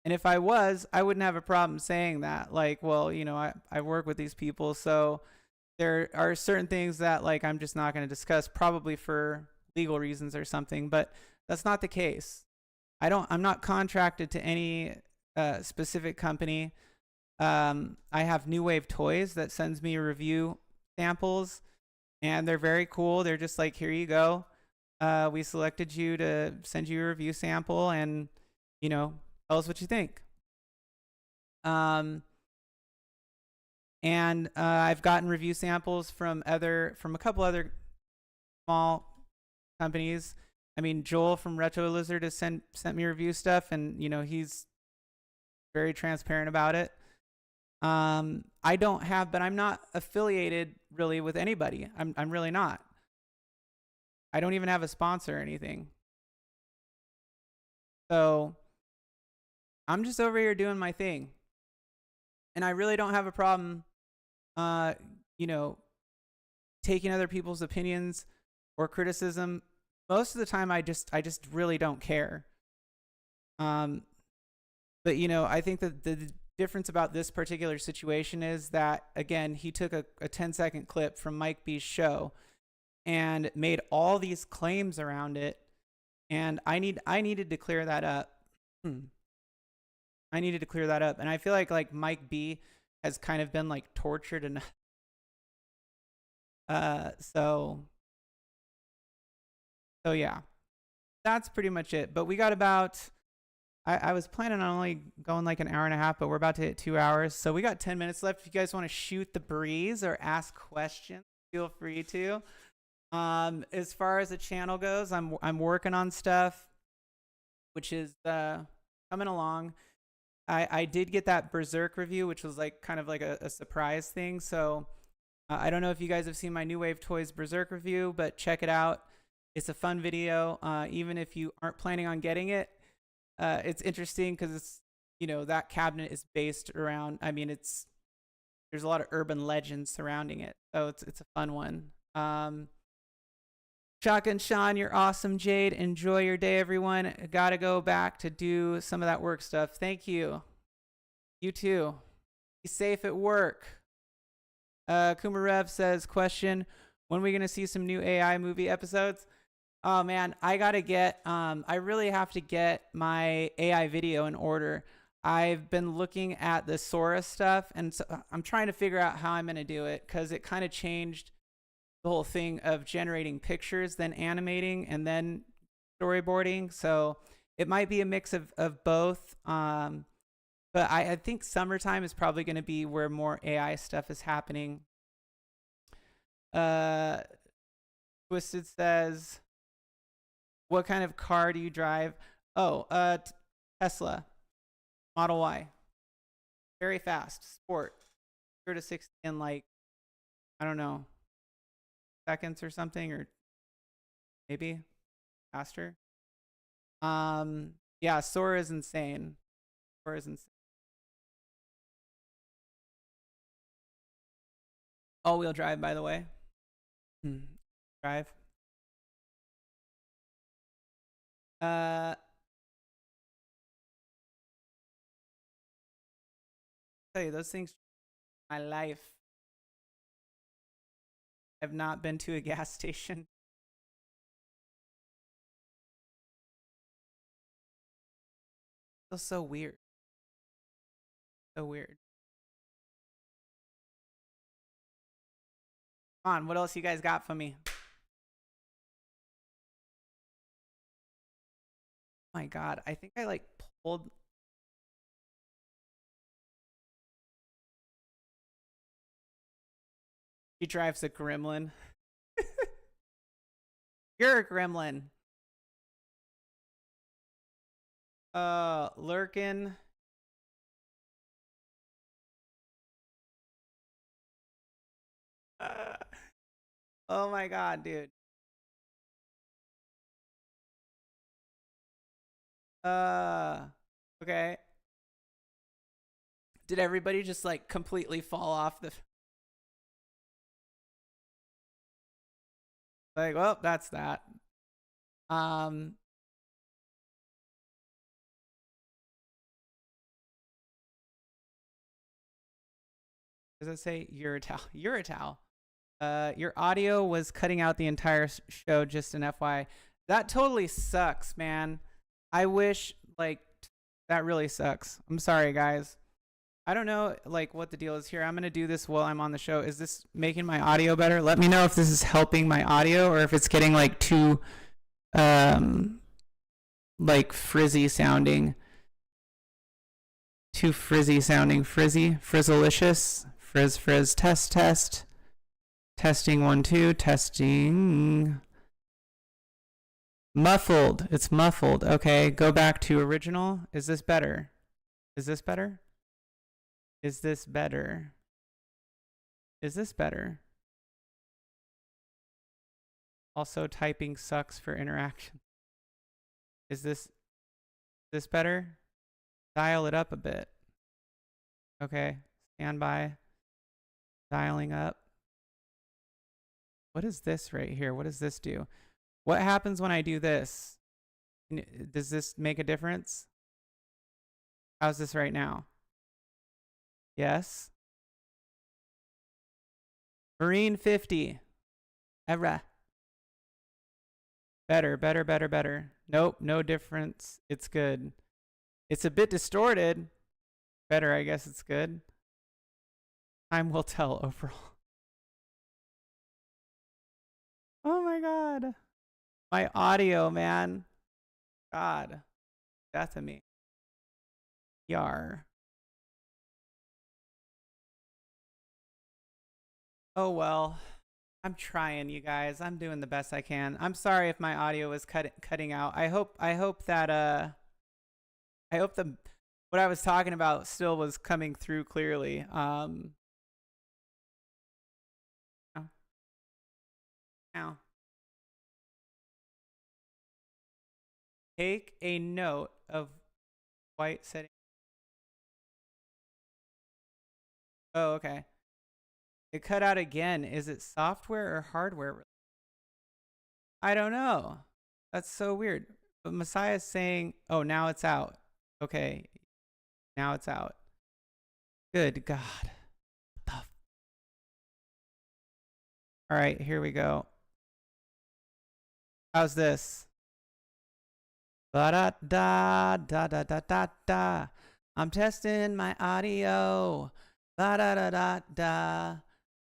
And if I was, I wouldn't have a problem saying that. Like, well, you know, I work with these people, so there are certain things that like I'm just not going to discuss, probably for legal reasons or something. But that's not the case. I'm not contracted to any specific company. I have New Wave Toys that sends me review samples, and they're very cool. They're just like, here you go. We selected you to send you a review sample, and you know, tell us what you think. And I've gotten review samples from a couple other small companies. I mean, Joel from Retro Lizard has sent me review stuff, and you know, he's very transparent about it. But I'm not affiliated really with anybody. I'm really not. I don't even have a sponsor or anything. So I'm just over here doing my thing. And I really don't have a problem, you know, taking other people's opinions or criticism. Most of the time, I just really don't care. But you know, I think that the difference about this particular situation is that, again, he took a 10-second clip from Mike B's show and made all these claims around it, and I needed to clear that up. I needed to clear that up, and I feel like Mike B has kind of been like tortured enough. So yeah, that's pretty much it. But we got about, I was planning on only going like an hour and a half, but we're about to hit 2 hours. So we got 10 minutes left. If you guys want to shoot the breeze or ask questions, feel free to. As far as the channel goes, I'm working on stuff, which is coming along. I did get that Berserk review, which was like kind of like a surprise thing. So I don't know if you guys have seen my New Wave Toys Berserk review, but check it out. It's a fun video. Even if you aren't planning on getting it, it's interesting because it's, you know, that cabinet is based around, I mean, there's a lot of urban legends surrounding it. So it's a fun one. Shotgun Sean, you're awesome. Jade, enjoy your day, everyone. Gotta go back to do some of that work stuff. Thank you. You too. Be safe at work. Kumarev says, question, when are we gonna see some new AI movie episodes? Oh man, I really have to get my AI video in order. I've been looking at the Sora stuff, and so I'm trying to figure out how I'm gonna do it, because it kind of changed the whole thing of generating pictures, then animating, and then storyboarding. So it might be a mix of both. But I think summertime is probably going to be where more AI stuff is happening. Twisted says, what kind of car do you drive? Oh, Tesla Model Y. Very fast, sport. 0 to 60 in like, I don't know, seconds or something, or maybe faster. Yeah, Sora is insane. Sora is insane. All-wheel drive, by the way. Drive. Tell you, those things, my life. I've not been to a gas station. Feels so weird. So weird. Come on, what else you guys got for me? Oh my God, I think I like pulled. He drives a gremlin. You're a gremlin. Lurkin. Oh my God, dude. Okay. Did everybody just like completely fall off the... Like, well, that's that. Does it say Uratal? Uratal. Your audio was cutting out the entire show, just an FYI. That totally sucks, man. I wish, like, that really sucks. I'm sorry, guys. I don't know, like, what the deal is here. I'm going to do this while I'm on the show. Is this making my audio better? Let me know if this is helping my audio or if it's getting, like, too, like, frizzy sounding. Too frizzy sounding. Frizzy? Frizzalicious? Frizz, test. Testing 1, 2, testing. Muffled. It's muffled. Okay, go back to original. Is this better? Is this better? Is this better? Is this better? Also, typing sucks for interaction. Is this better? Dial it up a bit. Okay, stand by. Dialing up. What is this right here? What does this do? What happens when I do this? Does this make a difference? How's this right now? Yes. Marine 50. Ever. Better. Nope, no difference. It's good. It's a bit distorted. Better, I guess it's good. Time will tell overall. Oh my god. My audio, man. God. Death of me. Yar. Oh well. I'm trying, you guys. I'm doing the best I can. I'm sorry if my audio was cutting out. I hope that what I was talking about still was coming through clearly. Now. Take a note of white setting. Oh, okay. It cut out again. Is it software or hardware? I don't know. That's so weird. But Messiah's saying, oh, now it's out. Okay. Now it's out. Good God. All right, here we go. How's this? Ba-da-da-da-da-da-da-da. I'm testing my audio. Ba-da-da-da-da.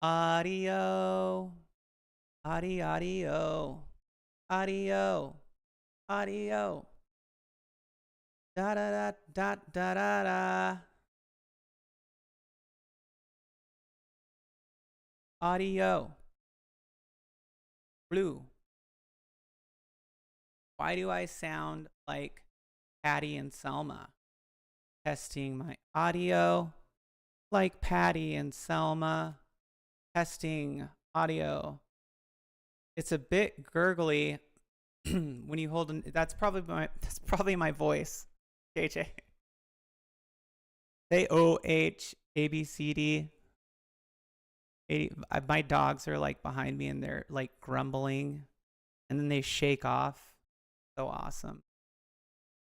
Audio. Audio. Da-da-da-da-da-da-da. Audio. Blue. Why do I sound like Patty and Selma? Testing my audio like Patty and Selma. Testing audio. It's a bit gurgly when you hold an, that's probably my voice. JJ. They OH ABCD. My dogs are like behind me and they're like grumbling and then they shake off. So awesome.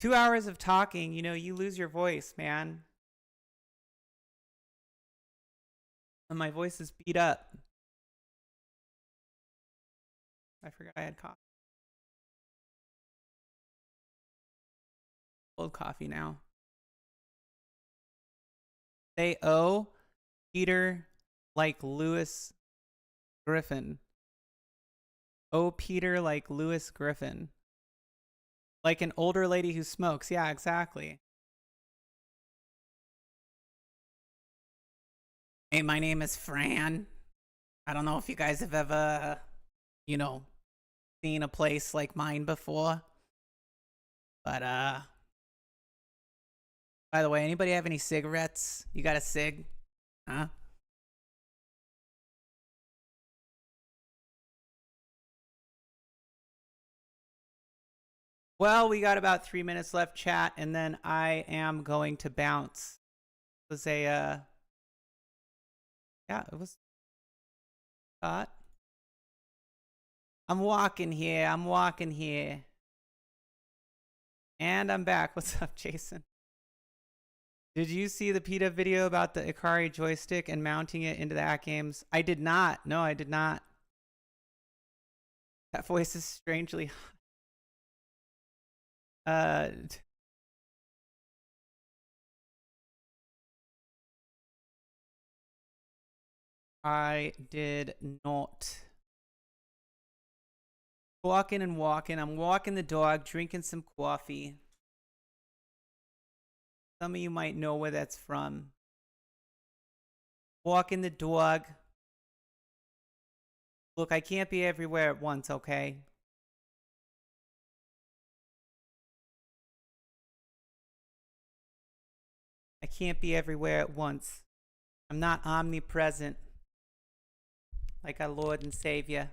2 hours of talking, you know, you lose your voice, man. And my voice is beat up. I forgot I had coffee. Cold coffee now. They owe Peter like Lewis Griffin. Oh, Peter like Lewis Griffin. Like an older lady who smokes. Yeah, exactly. Hey, my name is Fran. I don't know if you guys have ever, you know, seen a place like mine before. But, by the way, anybody have any cigarettes? You got a cig? Huh? Well, we got about 3 minutes left, chat, and then I am going to bounce. It was a, yeah, it was hot. I'm walking here. And I'm back. What's up, Jason? Did you see the PETA video about the Ikari joystick and mounting it into the hack games? I did not. No, I did not. That voice is strangely. I did not. Walking and walking. I'm walking the dog, drinking some coffee. Some of you might know where that's from. Walking the dog. Look, I can't be everywhere at once, okay? I can't be everywhere at once. I'm not omnipresent like our Lord and Savior.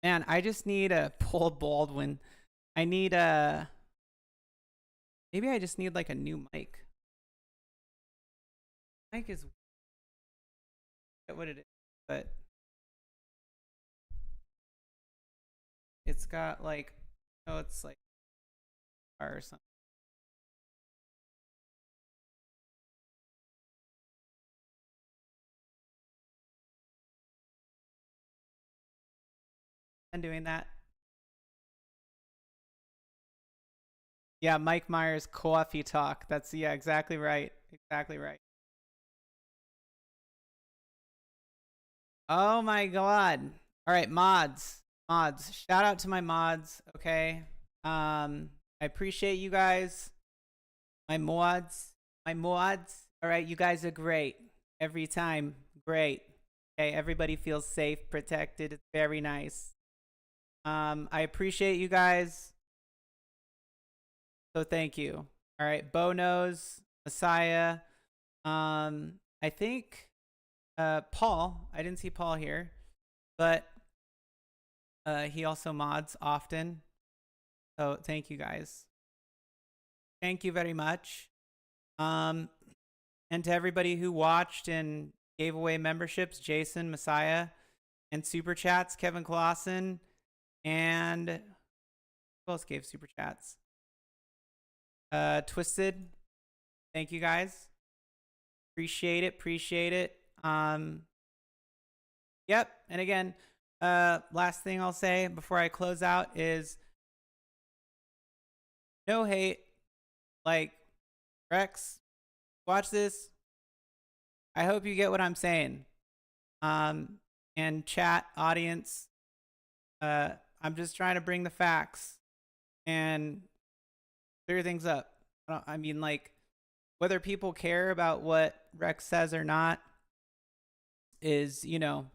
Man, I just need a Paul Baldwin. I need a... Maybe I just need like a new mic. Mic is... I forget what it is, but... It's got like... Oh, it's like... Or something. I'm doing that. Yeah, Mike Myers coffee talk. That's, yeah, exactly right. Exactly right. Oh my god. All right, mods. Mods. Shout out to my mods, okay? I appreciate you guys. My mods. My mods. All right, you guys are great. Every time. Great. Okay, everybody feels safe, protected. It's very nice. I appreciate you guys. So thank you. All right, Bo knows, Messiah. I think Paul. I didn't see Paul here, but he also mods often. So thank you guys. Thank you very much. And to everybody who watched and gave away memberships, Jason, Messiah, and super chats, Kevin Clausen, and who else gave super chats? Twisted. Thank you guys. Appreciate it. Appreciate it. Yep. And again, last thing I'll say before I close out is no hate. Like, Rex, watch this. I hope you get what I'm saying. And chat audience, I'm just trying to bring the facts and clear things up. I mean, like, whether people care about what Rex says or not is, you know,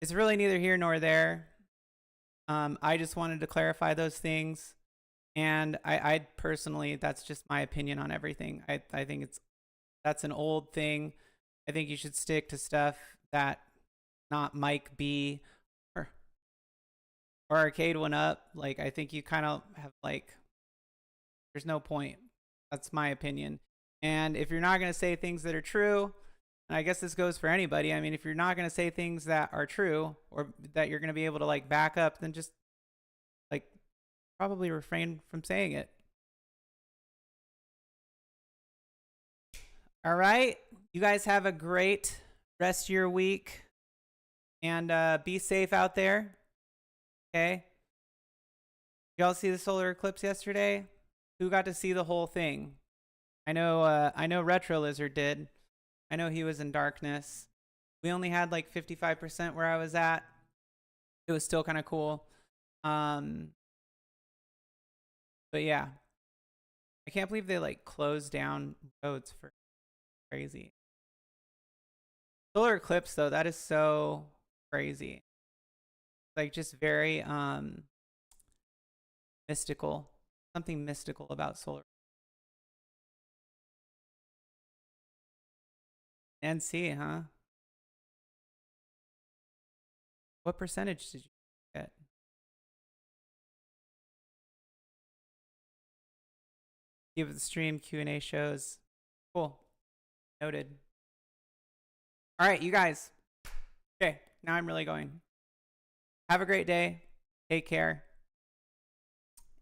it's really neither here nor there. I just wanted to clarify those things. And I personally, that's just my opinion on everything. I think that's an old thing. I think you should stick to stuff that not Mike B or Arcade One Up. Like, I think you kind of have like, there's no point. That's my opinion. And if you're not going to say things that are true, and I guess this goes for anybody. I mean, if you're not going to say things that are true or that you're going to be able to like back up, then just like probably refrain from saying it. All right. You guys have a great rest of your week and be safe out there. Okay. Y'all see the solar eclipse yesterday? Who got to see the whole thing? I know Retro Lizard did. I know he was in darkness. We only had like 55% where I was at. It was still kind of cool. But yeah. I can't believe they like closed down roads for crazy. Solar eclipse though, that is so crazy. Like just very mystical. Something mystical about solar. NC, huh? What percentage did you get? Give the stream Q&A shows. Cool. Noted. All right, you guys. Okay, now I'm really going. Have a great day. Take care.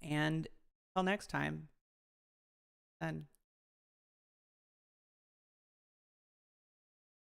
And until next time, then.